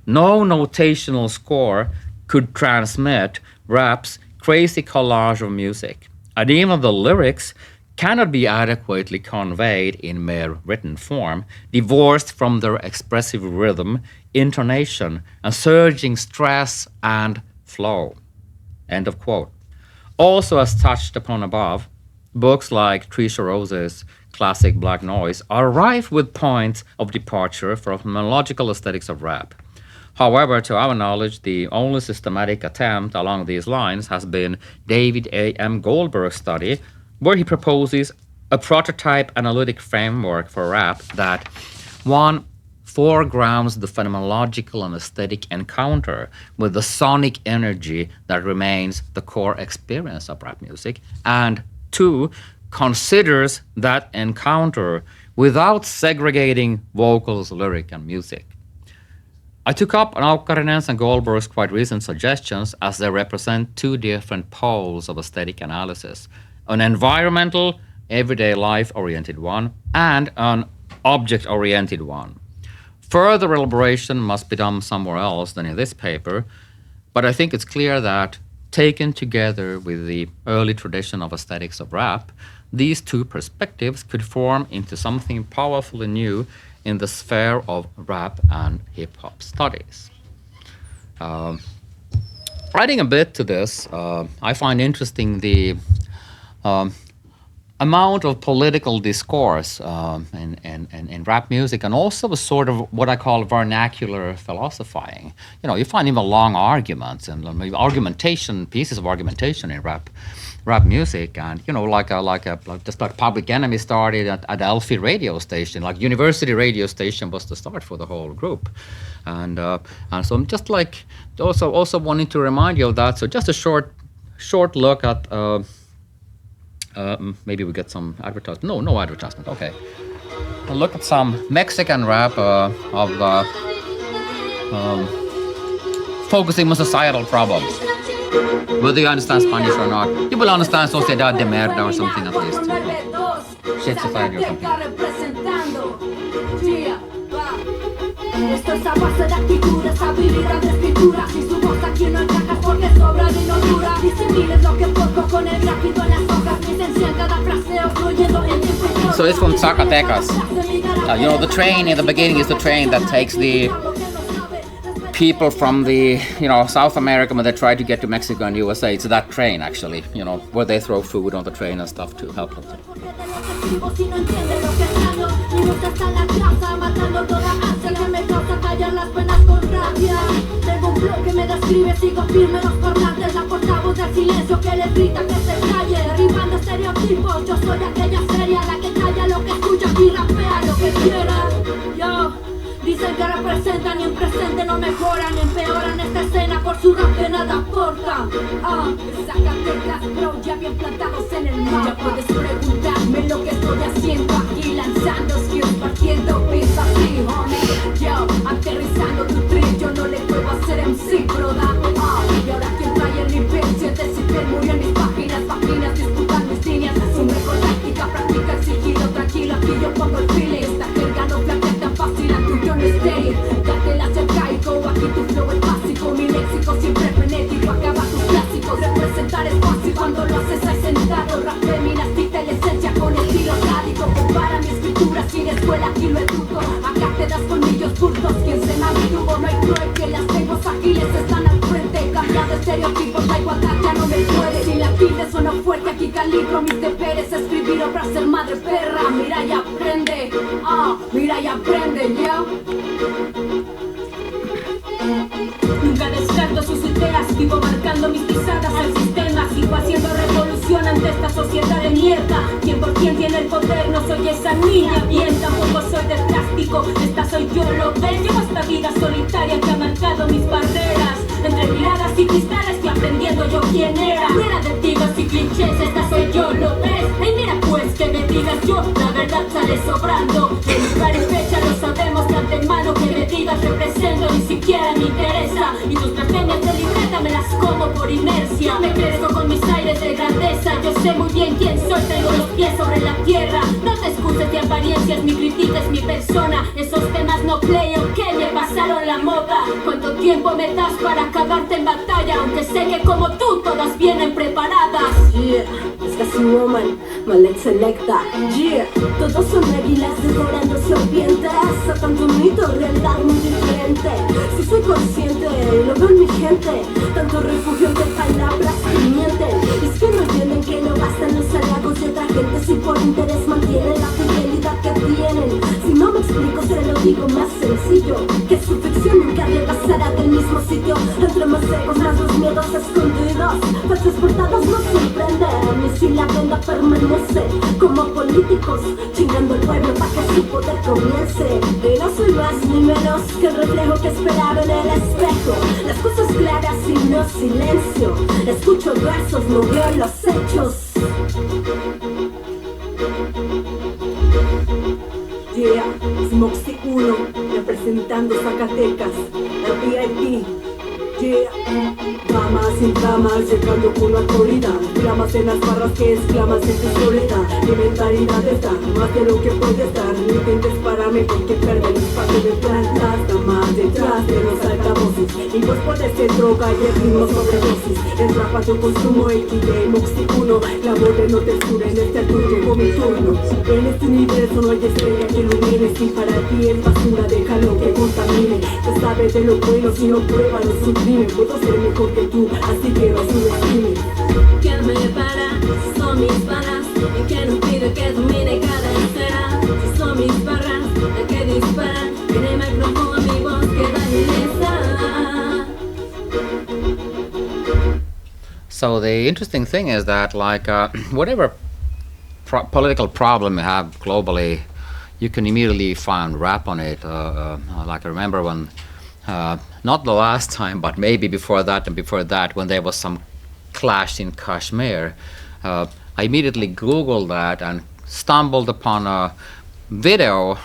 No notational score could transmit rap's crazy collage of music, and even the lyrics cannot be adequately conveyed in mere written form, divorced from their expressive rhythm, intonation, and surging stress and flow. End of quote. Also, as touched upon above, books like Trisha Rose's classic Black Noise are rife with points of departure from phenomenological aesthetics of rap. However, to our knowledge, the only systematic attempt along these lines has been David A. M. Goldberg's study, where he proposes a prototype analytic framework for rap that, 1, foregrounds the phenomenological and aesthetic encounter with the sonic energy that remains the core experience of rap music, and 2, considers that encounter without segregating vocals, lyric, and music. I took up Noukarinen's and Goldberg's quite recent suggestions as they represent 2 different poles of aesthetic analysis, an environmental, everyday life-oriented one, and an object-oriented one. Further elaboration must be done somewhere else than in this paper, but I think it's clear that, taken together with the early tradition of aesthetics of rap, these 2 perspectives could form into something powerfully new in the sphere of rap and hip-hop studies. Writing a bit to this, I find interesting the amount of political discourse in rap music, and also a sort of what I call vernacular philosophizing. You know, you find even long arguments and maybe pieces of argumentation in rap music, and you know, just like Public Enemy started at Elfi radio station, like University radio station was the start for the whole group, and so I'm just like also wanting to remind you of that. So just a short look at maybe we get some advertisement. No advertisement. Okay, we'll look at some Mexican rap of focusing on societal problems. Whether you understand Spanish or not, you will understand Sociedad de Merda or something at least. Shit Society or something. Esto es a base de actitudes, habilidad de escritura. Si su voz aquí no encajas porque sobra de inodura. Disemiles lo que poco con el gráfico en las hojas. Licencia en cada fraseo, fluyendo en discusión. So it's from Zacatecas. You know, the train in the beginning is the train that takes the people from the, you know, South America when they try to get to Mexico and USA. It's that train, actually, you know, where they throw food on the train and stuff to help them. arrastrando toda ansia que me causa callar las penas con rabia. Tengo un flow que me describe, sigo firme los parlantes, la portavoz del silencio que les grita que se calle. Derribando estereotipos, yo soy aquella seria, la que calla lo que escucha y rapea lo que quiera. Yo, dicen que representan y en presente no mejoran, empeoran esta escena por su rap que nada aporta. Zacatecas, bro, ya bien plantados en el mapa. Ya puedes preguntarme lo que estoy haciendo aquí, lanzando skills, partiendo pizza así, homie. Yo, aterrizando tu trip, yo no le puedo hacer MC, broda. Y ahora quien trae el nivel, siente si te murió en mis páginas, disputan mis líneas. Es un mejor táctica, práctica exigido, tranquilo, aquí yo pongo el feeling. Esta jerga no flaquea tan fácil, a tu yo no stay. Ya te la arcaico, aquí tu flow es básico, mi léxico siempre frenético, acaba tus clásicos. Representar es fácil cuando lo haces ahí sentado. Rap féminas, dicta la esencia con estilo sádico. Compara mi escritura sin escuela, aquí lo educo. Acá te das colmillos curtos, quien se mantuvo. No hay prueba que las tengo ágiles están al frente. Cambiando estereotipos, la igualdad ya no me puede. Si la pide suena fuerte, aquí calibro mis deberes. Escribir obras ser madre perra, mira y aprende. Mira y aprende, yo. Nunca descarto sus ideas, vivo marcando mis pisadas al sistema. Sigo haciendo revolución ante esta sociedad de mierda. Quien por quien tiene el poder, no soy esa niña bien. Tampoco soy de plástico, esta soy yo, lo ves. Llevo esta vida solitaria que ha marcado mis barreras. Entre miradas y cristales estoy aprendiendo yo quién era. Fuera de tiros y clichés, esta soy yo, lo ves. Ay mira pues que me digas yo, la verdad sale sobrando. El lugar y fecha lo sabemos de antemano. Que me digas represento, ni siquiera me interesa. Y tus blasfemias de libreta me las como por inercia. Me crezco con mis aires de grandeza. Yo sé muy bien quién soy, tengo los pies sobre la tierra. No te excuses de apariencias, mi crítica es mi persona. Esos temas no play, ok, me pasaron la moda. ¿Cuánto tiempo me das para acabarte en batalla? Aunque sé que como tú todas vienen preparadas. Yeah, es casi woman, mal selecta. Yeah, todos son águilas devorando serpientes. A tanto mito, realidad muy diferente. Si soy consciente, lo veo en mi gente. Tanto refugio de palabras que mienten. Es que no entienden que no bastan los halagos de otra gente. Si por interés mantienen la fidelidad que tienen. Si no me explico, se lo digo más sencillo. Que su ficción nunca rebasará del mismo sitio. Entre más egos, más los miedos escondidos. Falsas portadas no sorprenden. Ni si la venda permanece. Como políticos, chingando al pueblo para que su poder comience. Y no soy más ni menos que el reflejo que esperaba en el espejo. Las cosas claras y no silencio. Escucho versos, no veo los hechos. Yeah, Smoxy 1, representando Zacatecas, la VIP. Yeah, damas y damas, llegando con la autoridad. Clamas en las barras que exclamas en tu soledad. Mi mentalidad está más de lo que puede estar. No intentes pararme porque pierden el espacio de plantas. Damas detrás de los altavoces. Mi voz puede ser droga y el ritmo sobredosis. El rap a tu consumo, XD, Moxy 1. La borde no te cura en este tour, llegó mi turno. En este universo no hay estrella que ilumine. Si para ti es basura, déjalo que contamine. Te sabes de lo bueno si no prueba lo sublime. Puedo ser mejor que tú, así quiero subestime. ¿Quién me para? Son mis balas. ¿Y quién nos pide que domine cada escena? Si son mis barras, ¿a qué disparan? En el micrófono mi voz queda ilesa. So the interesting thing is that whatever political problem you have globally, you can immediately find rap on it. Like I remember when not the last time, but maybe before that and before that, when there was some clash in Kashmir, I immediately Googled that and stumbled upon a video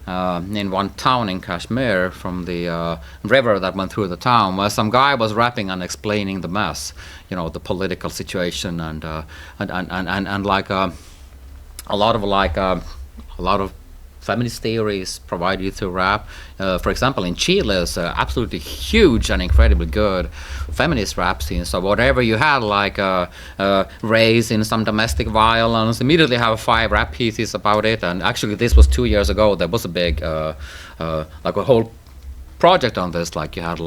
in one town in Kashmir from the river that went through the town, where some guy was rapping and explaining the mess, the political situation and like a lot of feminist theories provided through rap. For example, in Chile, is absolutely huge and incredibly good feminist rap scene. So whatever you had, like race in some domestic violence, immediately have 5 rap pieces about it. And actually, this was 2 years ago. There was a big, like a whole project on this. Like you had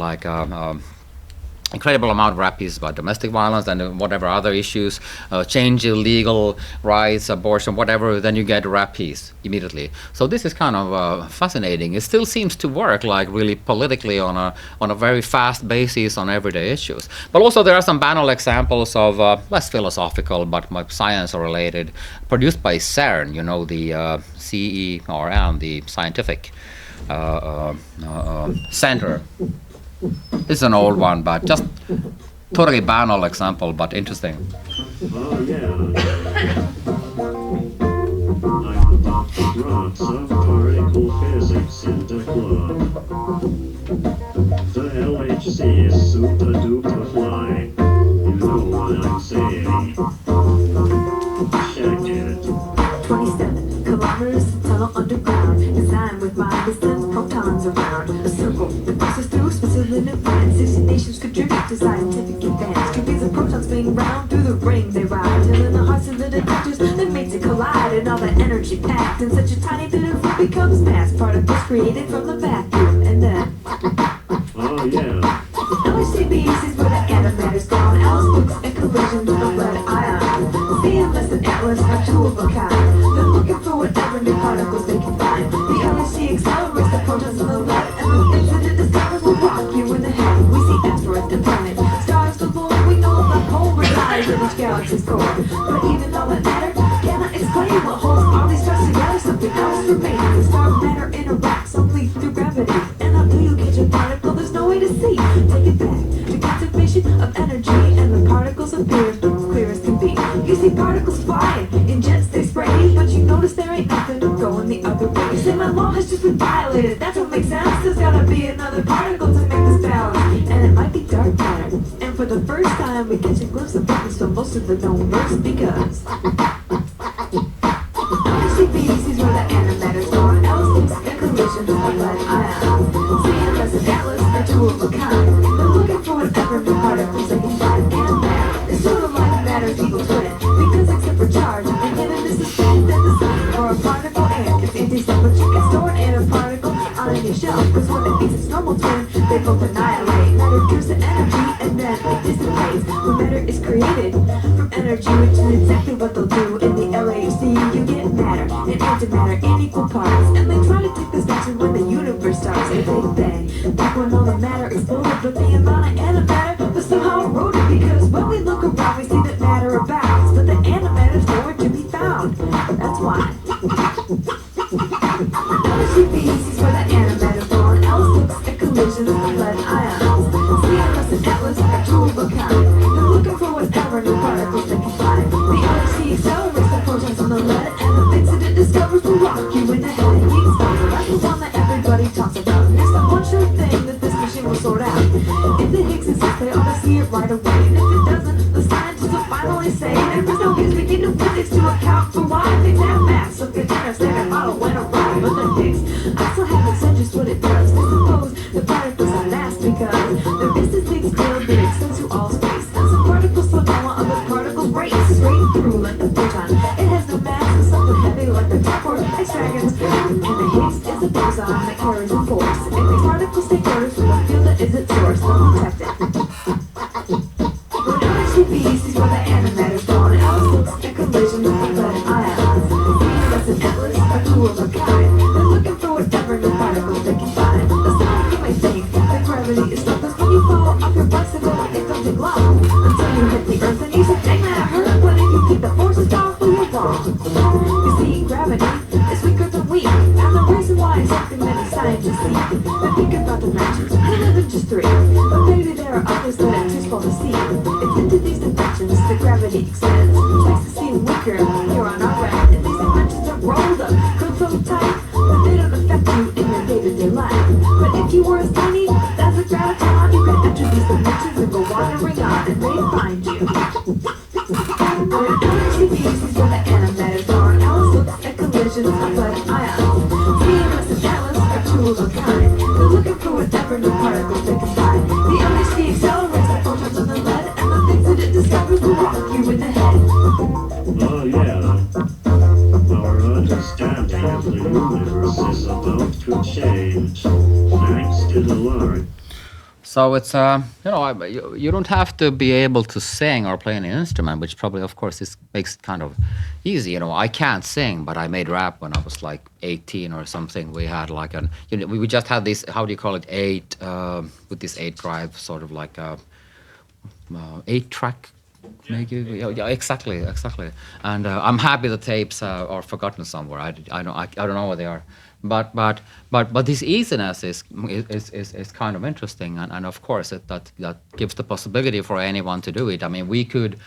incredible amount of rap pieces about domestic violence and whatever other issues, change legal rights, abortion, whatever, then you get a rap piece immediately. So this is kind of fascinating. It still seems to work like really politically on a very fast basis on everyday issues. But also there are some banal examples of less philosophical but science related, produced by CERN, you know, the CERN, the scientific center. This is an old one, but just totally banal example, but interesting. Oh yeah. I'm about to drop some particle physics in the club. The LHC is super duper fly. You know what I'm saying. Check it. 27 kilometers of tunnel underground, designed with my distant protons around. A circle that passes through Switzerland and France. 60 nations contribute to scientific advance. Cubies of protons spin round through the ring they ride, till in the hearts of the detectors that makes it collide, and all that energy packed in such a tiny bit of room becomes mass particles created from the vacuum, and then. Oh yeah. LHCb's is where the antimatter's gone. Alice books and collisions of lead ion. CMS and Atlas are two of a kind. They're looking for whatever new particles they can find. The LHC accelerates the protons of the lead, and the things that it discovers will rock you in the head. We see asteroids and planets, stars galore. We know the whole resides in each galaxy's core. But even though that matter cannot explain what holds all these stars together, something else remains. The star matter interacts only through gravity. And how do you catch a particle? There's no way to see. Take it back to conservation of energy, and the particles appear as clear as can be. You see particles flying in jets, they spray, but you notice there ain't nothing going the other way. You say my law has just been violated. That's what makes sense. There's gotta be another particle to make this balance, and it might be dark matter. And for the first time, we catch a glimpse of what so most of the known works because. LHCb's is where the antimatter's gone. Alice and collisions of lead ions. CMS and Atlas are two of a kind. They're looking for whatever new particles they can find. And matter is sort of like matter's evil twin, because except for charge and given this is that the same for a particle and it's anti-self, but you can store an antiparticle on your shelf, because when it meets its normal twin, they both annihilate. Matter gives the energy and then it dissipates. When matter is created from energy, which is exactly what they'll do in the LHC, you get matter and antimatter in equal parts, and they try to take this back to when the universe starts. A big bang, back when all the matter exploded, but the amount of antimatter was somehow eroded, because when we look around we see that matter abounds, but the antimatter's nowhere to be found. That's why. LHCb's is where the antimatter's gone. Alice looks at collisions of lead ions. CMS and Atlas are two of a kind. They're looking for whatever new particles they can find. The LHC accelerates the protons on the lead, and the things that it discovers will rock you in the head. That's the one that everybody talks about. And it's the one sure thing that this machine will sort out. If the Higgs exists, they ought to see it right away. And if it doesn't, the scientists will finally say there is no use beginning physics to account for why things have mass. So they can't understand a model when around. But the Higgs also haven't said just what it does. They suppose the particles are mass because there is this big field that extends to all space. And some particles slow down while other particles race straight through like the photon. It has no mass, it's something heavy like the top or X dragons. And the Higgs is the boson that carries the force. If these particles take orders from the field that is its source, they'll detect it. When LHCb's is where the antimatter's gone. Alice looks at collisions of lead ions. CMS and Atlas are two of a kind. They're looking for whatever new particles they can find. The sound you may think that gravity is strong, 'cause when you fall off your bicycle, it comes to glow until you hit the earth and you say, dang that hurt. But if you keep the forces powerful, you're wrong. You see, gravity is weaker than we, and the reason why is something many scientists see. They think about dimensions, we live in just three, but maybe there are others that are too small to see. It's into these dimensions that gravity extends. It makes us seem weaker here on our end, and these dimensions are rolled up, could so tight, but they don't affect you in your day-to-day life. But if you were as tiny as a graviton, you could enter these dimensions and go wandering on, and they'd find you. LHCb's is where the antimatter's gone. Alice looks at collisions of lead ions. CMS and Atlas are two of a kind. They're looking for whatever new particles they can find. The LHC accelerates the photons of the lead, and the things that it discovers will rock you in the head. Oh yeah. Our understanding of the universe is about to change. Thanks to the Lord. So it's you don't have to be able to sing or play any instrument, which probably of course makes it kind of easy. I can't sing, but I made rap when I was like 18 or something. We had like we just had this, how do you call it, with this 8 drive, sort of like a 8-track. Maybe, yeah, exactly. And I'm happy the tapes are forgotten somewhere. I don't know where they are. But this easiness is kind of interesting, and of course that gives the possibility for anyone to do it. I mean, we could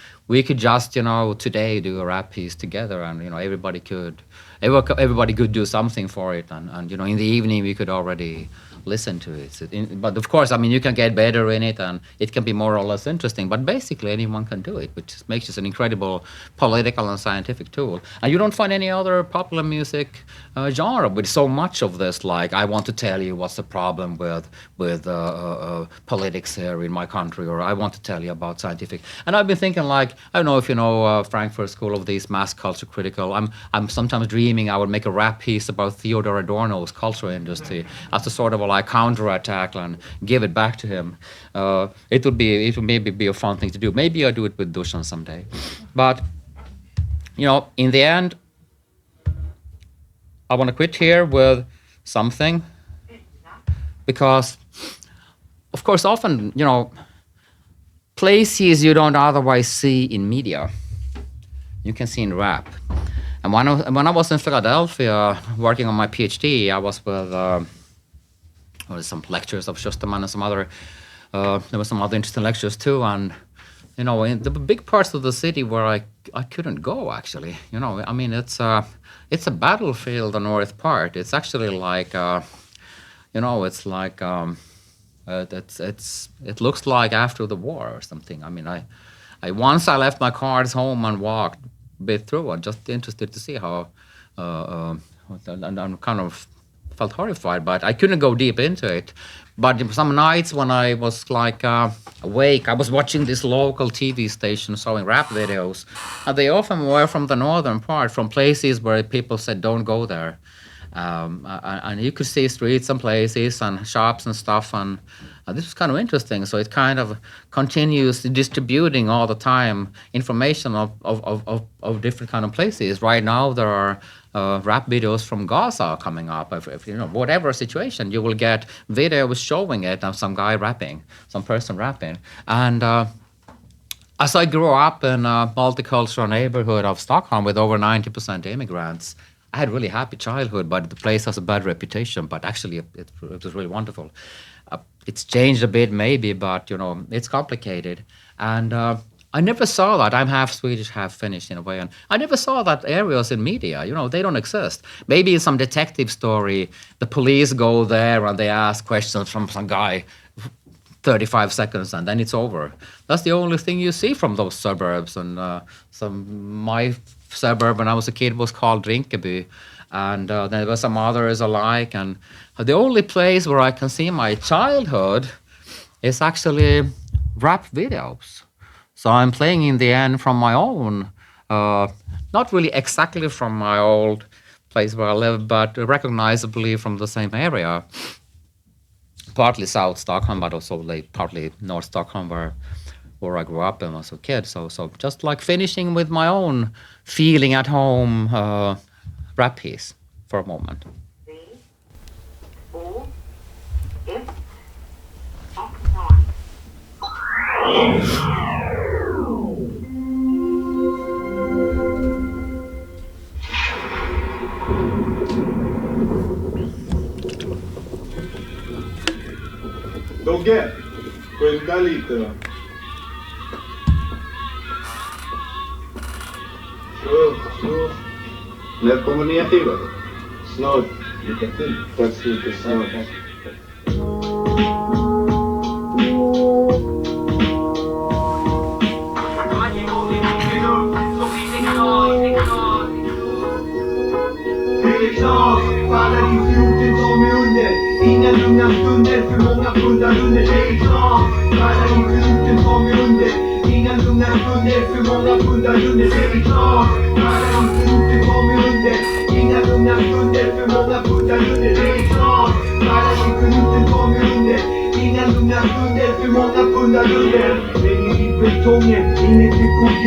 just today do a rap piece together, and everybody could do something for it, and in the evening we could already listen to it. But of course, I mean, you can get better in it, and it can be more or less interesting. But basically, anyone can do it, which makes it an incredible political and scientific tool. And you don't find any other popular music genre with so much of this. Like, I want to tell you what's the problem with politics here in my country, or I want to tell you about scientific. And I've been thinking, like, I don't know if you know Frankfurt School of these mass culture critical. I'm sometimes dreaming I would make a rap piece about Theodor Adorno's cultural industry as a sort of a counterattack and give it back to him. It would maybe be a fun thing to do. Maybe I'll do it with Dusan someday. But in the end, I want to quit here with something, because of course often places you don't otherwise see in media you can see in rap. And when I was in Philadelphia working on my PhD, I was with some lectures of Schusterman and some other, there were some other interesting lectures too. And, in the big parts of the city where I couldn't go, actually. I mean, it's a battlefield, the north part. It's actually like, it's like, it looks like after the war or something. I mean, I once I left my cars home and walked a bit through. I'm just interested to see how, and I'm kind of felt horrified, but I couldn't go deep into it. But some nights when I was like awake, I was watching this local TV station showing rap videos, and they often were from the northern part, from places where people said don't go there. And you could see streets and places and shops and stuff, and this was kind of interesting. So it kind of continues distributing all the time information of different kind of places. Right now there are rap videos from Gaza coming up. If whatever situation, you will get videos showing it of some guy rapping, some person rapping. And as I grew up in a multicultural neighborhood of Stockholm with over 90% immigrants, I had a really happy childhood, but the place has a bad reputation. But actually, it was really wonderful. It's changed a bit, maybe, but it's complicated. And I never saw that. I'm half Swedish, half Finnish in a way, and I never saw that areas in media. They don't exist. Maybe in some detective story, the police go there and they ask questions from some guy, 35 seconds, and then it's over. That's the only thing you see from those suburbs. And my suburb when I was a kid was called Rinkeby, and there were some others alike. And the only place where I can see my childhood is actually rap videos. So I'm playing in the end from my own, not really exactly from my old place where I live, but recognizably from the same area. Partly South Stockholm, but also partly North Stockholm, where I grew up and was a kid. So just like finishing with my own feeling at home rap piece for a moment. 3, 2, 1, Dogge, skynda lite då. Så. När kommer ni till då? Snart. Lycka till. Tack så mycket. Snart. Faller i fjorden som är under. Inga lugna stunder, för många pundar under. Det är klart. Faller i fjorden som är under. Inga lugna stunder, för många pundar under. Det är klart. Faller i fjorden som är under. Inga lugna stunder, för många pundar under. Det är klart. Faller i fjorden som är under. inga lugna stunder, för många pundar under. Lägger i betongen, inget EKG.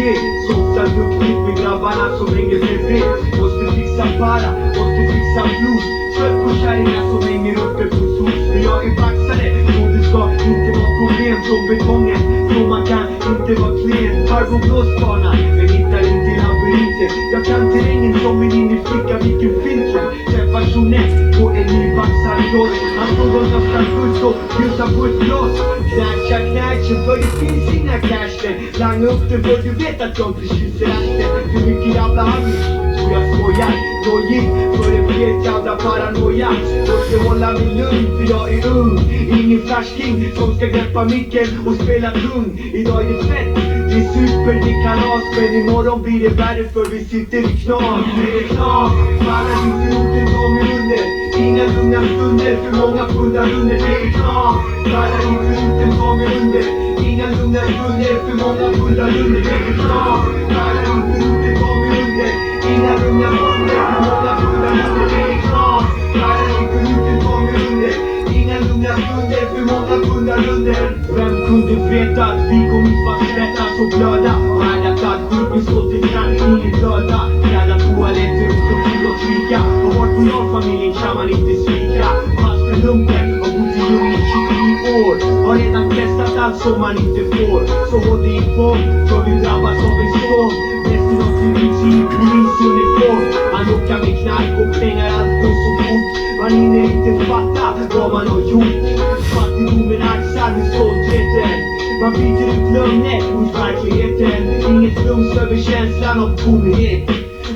Softar duktigt med grabbarna som hänger bredvid. Måste fixa para, måste fixa flus. Kött på kärringar som hänger uppe på sos. För jag är baxare, och det ska inte vara problem som betongen. Så man kan inte vara klen. Farbror blåsbana, men hittar inte labyrinter. Jag kan terrängen som en iniflicka, vilken filter. Träffar Jeanette på en ny baxargård. Han står och nästan fullt och bjussar på ett glas. Knätcha, för det finns inga cashen. Langa upp det för du vet att jag inte kysser arslet. För mycket jävla handling, så jag skojar. Nojigt, för en fet jävla paranoia. Måste hålla mig lugn, för jag är ung. Ingen flashking som ska greppa micken och spela tung. Idag är det fett, det är super, det är kalas. Men imorgon blir det värre för vi sitter i knas. Det är knas, fallar inte ihop, det tar mig under. Inga lugna stunder, för många pundar under. Det är knas, fallar inte ihop, det tar mig under. Inga lugna stunder, för många pundar under. Det är knas, fallar inte ihop, det tar mig under. Inga lugna stunder, för många pundar under. Det är knas, fallar inte ihop, det tar mig under. Inga lugna stunder, för många pundar under. Vem kunde veta att vi kommer fast svettas och blöda? Och härdat skit, vi står till kan ingen döda. Jävla toaletter och kultur och trika. Och vart på jag familjen kan man inte svika. Fast för lumpen och bott i djungeln i 29 år. Har redan testat allt som man inte får. Så håll dig i form, för vi drabbas av en storm. Resten av sin rutin, polisuniform. Han lockar med knark och pengar, allt går så fort. Man hinner inte fatta vad man har gjort. Fattigdomen axar med stoltheten. Man byter ut lögner mot verkligheten. Inget flums över känslan av tomhet.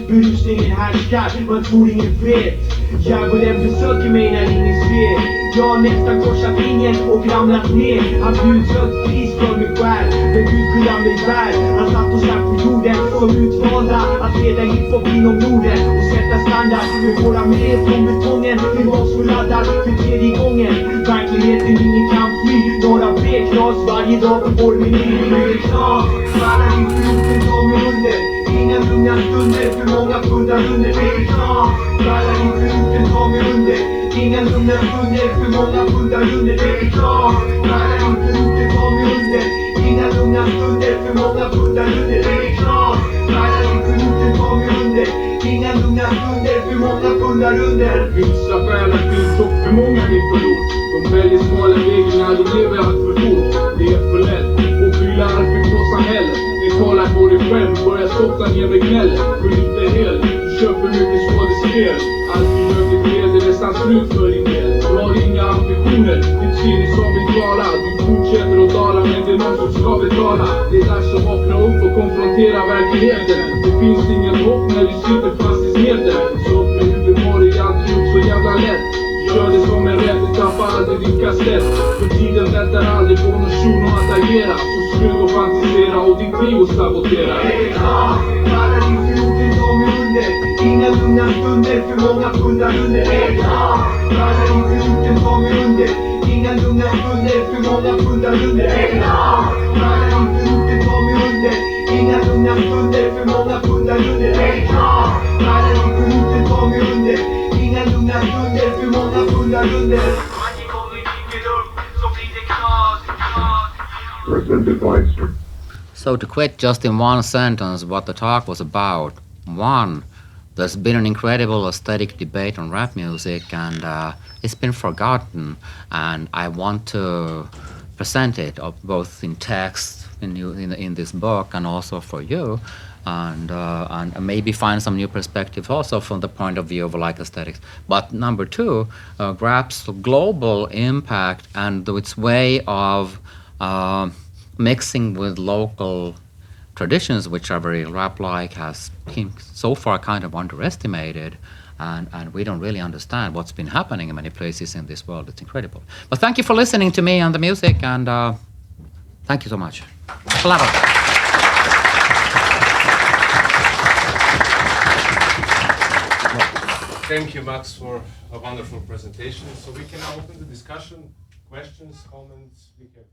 Berusningen härskar, man tror ingen vet. Djävulen besöker mig när ingen ser. Jag har nästan korsat ringen och ramlat ner. Han bjuds högt pris för mig själv, men Gud skyddar mig väl. Han satt och satt på jorden som utvalda att leda hiphop inom Norden och sätta standard. Med våra med från betongen till vad så laddad för tredje gången. Verkligheten ingen kan fly. Några B-klas varje dag på vår meny. Det är klart, fallar inte ihop, det tar mig under. Inga lugna stunder, för många pundar under. Det är klart, fallar inte ihop, det tar mig under. Inga lugna stunder, för många pundar under. Det är klart, fallar inte ihop, det tar mig under. Inga lugna stunder, för många pundar under. Det är klart, fallar inte ihop, det tar mig under. Inga lugna stunder, för många pundar under. Vissa själar finns och för många är förlort. De väljer smala vägar när de lever allt för fort. Det är för lätt och fylla arvet på samhället. Ni talar på dig själv, börjar stoppa ner med gnället. För lite hel, du kör för mycket skådespel. Allt du gör ditt led är nästan slut för din del. Du har inga ambitioner, ditt sinne som vill tala. Du fortsätter att dala, men det är någon som ska betala. Det är dags att vakna upp och konfrontera verkligheten. Det finns ingen hopp när du sitter fast i smeten. Så upp med huvudet på dig, alltid gjort så jävla lätt. Gör det som en rätt, du tappar aldrig ditt kastet. För tiden väntar aldrig på någon shuno att agera. Så skruv och fantisera och ditt liv och sabotera. Det är klart, fallar inte ihop, det tar mig under. Inga lugna stunder, för många pundar under. Det är klart, fallar inte ihop, det tar mig under. Inga lugna stunder, för många pundar under. Det är klart, fallar inte ihop, det tar mig under. Inga lugna stunder, för många pundar under. Det är klart, fallar inte ihop, det tar mig under. Inga lugna stunder, för många pundar under. Varje gång vi dyker upp så blir det knas. So to quit just in one sentence what the talk was about. One, there's been an incredible aesthetic debate on rap music and it's been forgotten, and I want to present it both in text in this book and also for you, and maybe find some new perspectives also from the point of view of like aesthetics. But number two, rap's global impact and its way of mixing with local traditions, which are very rap-like, has been so far kind of underestimated, and we don't really understand what's been happening in many places in this world. It's incredible. But thank you for listening to me and the music, and thank you so much. Slava. Thank you, Max, for a wonderful presentation. So we can now open the discussion, questions, comments. We can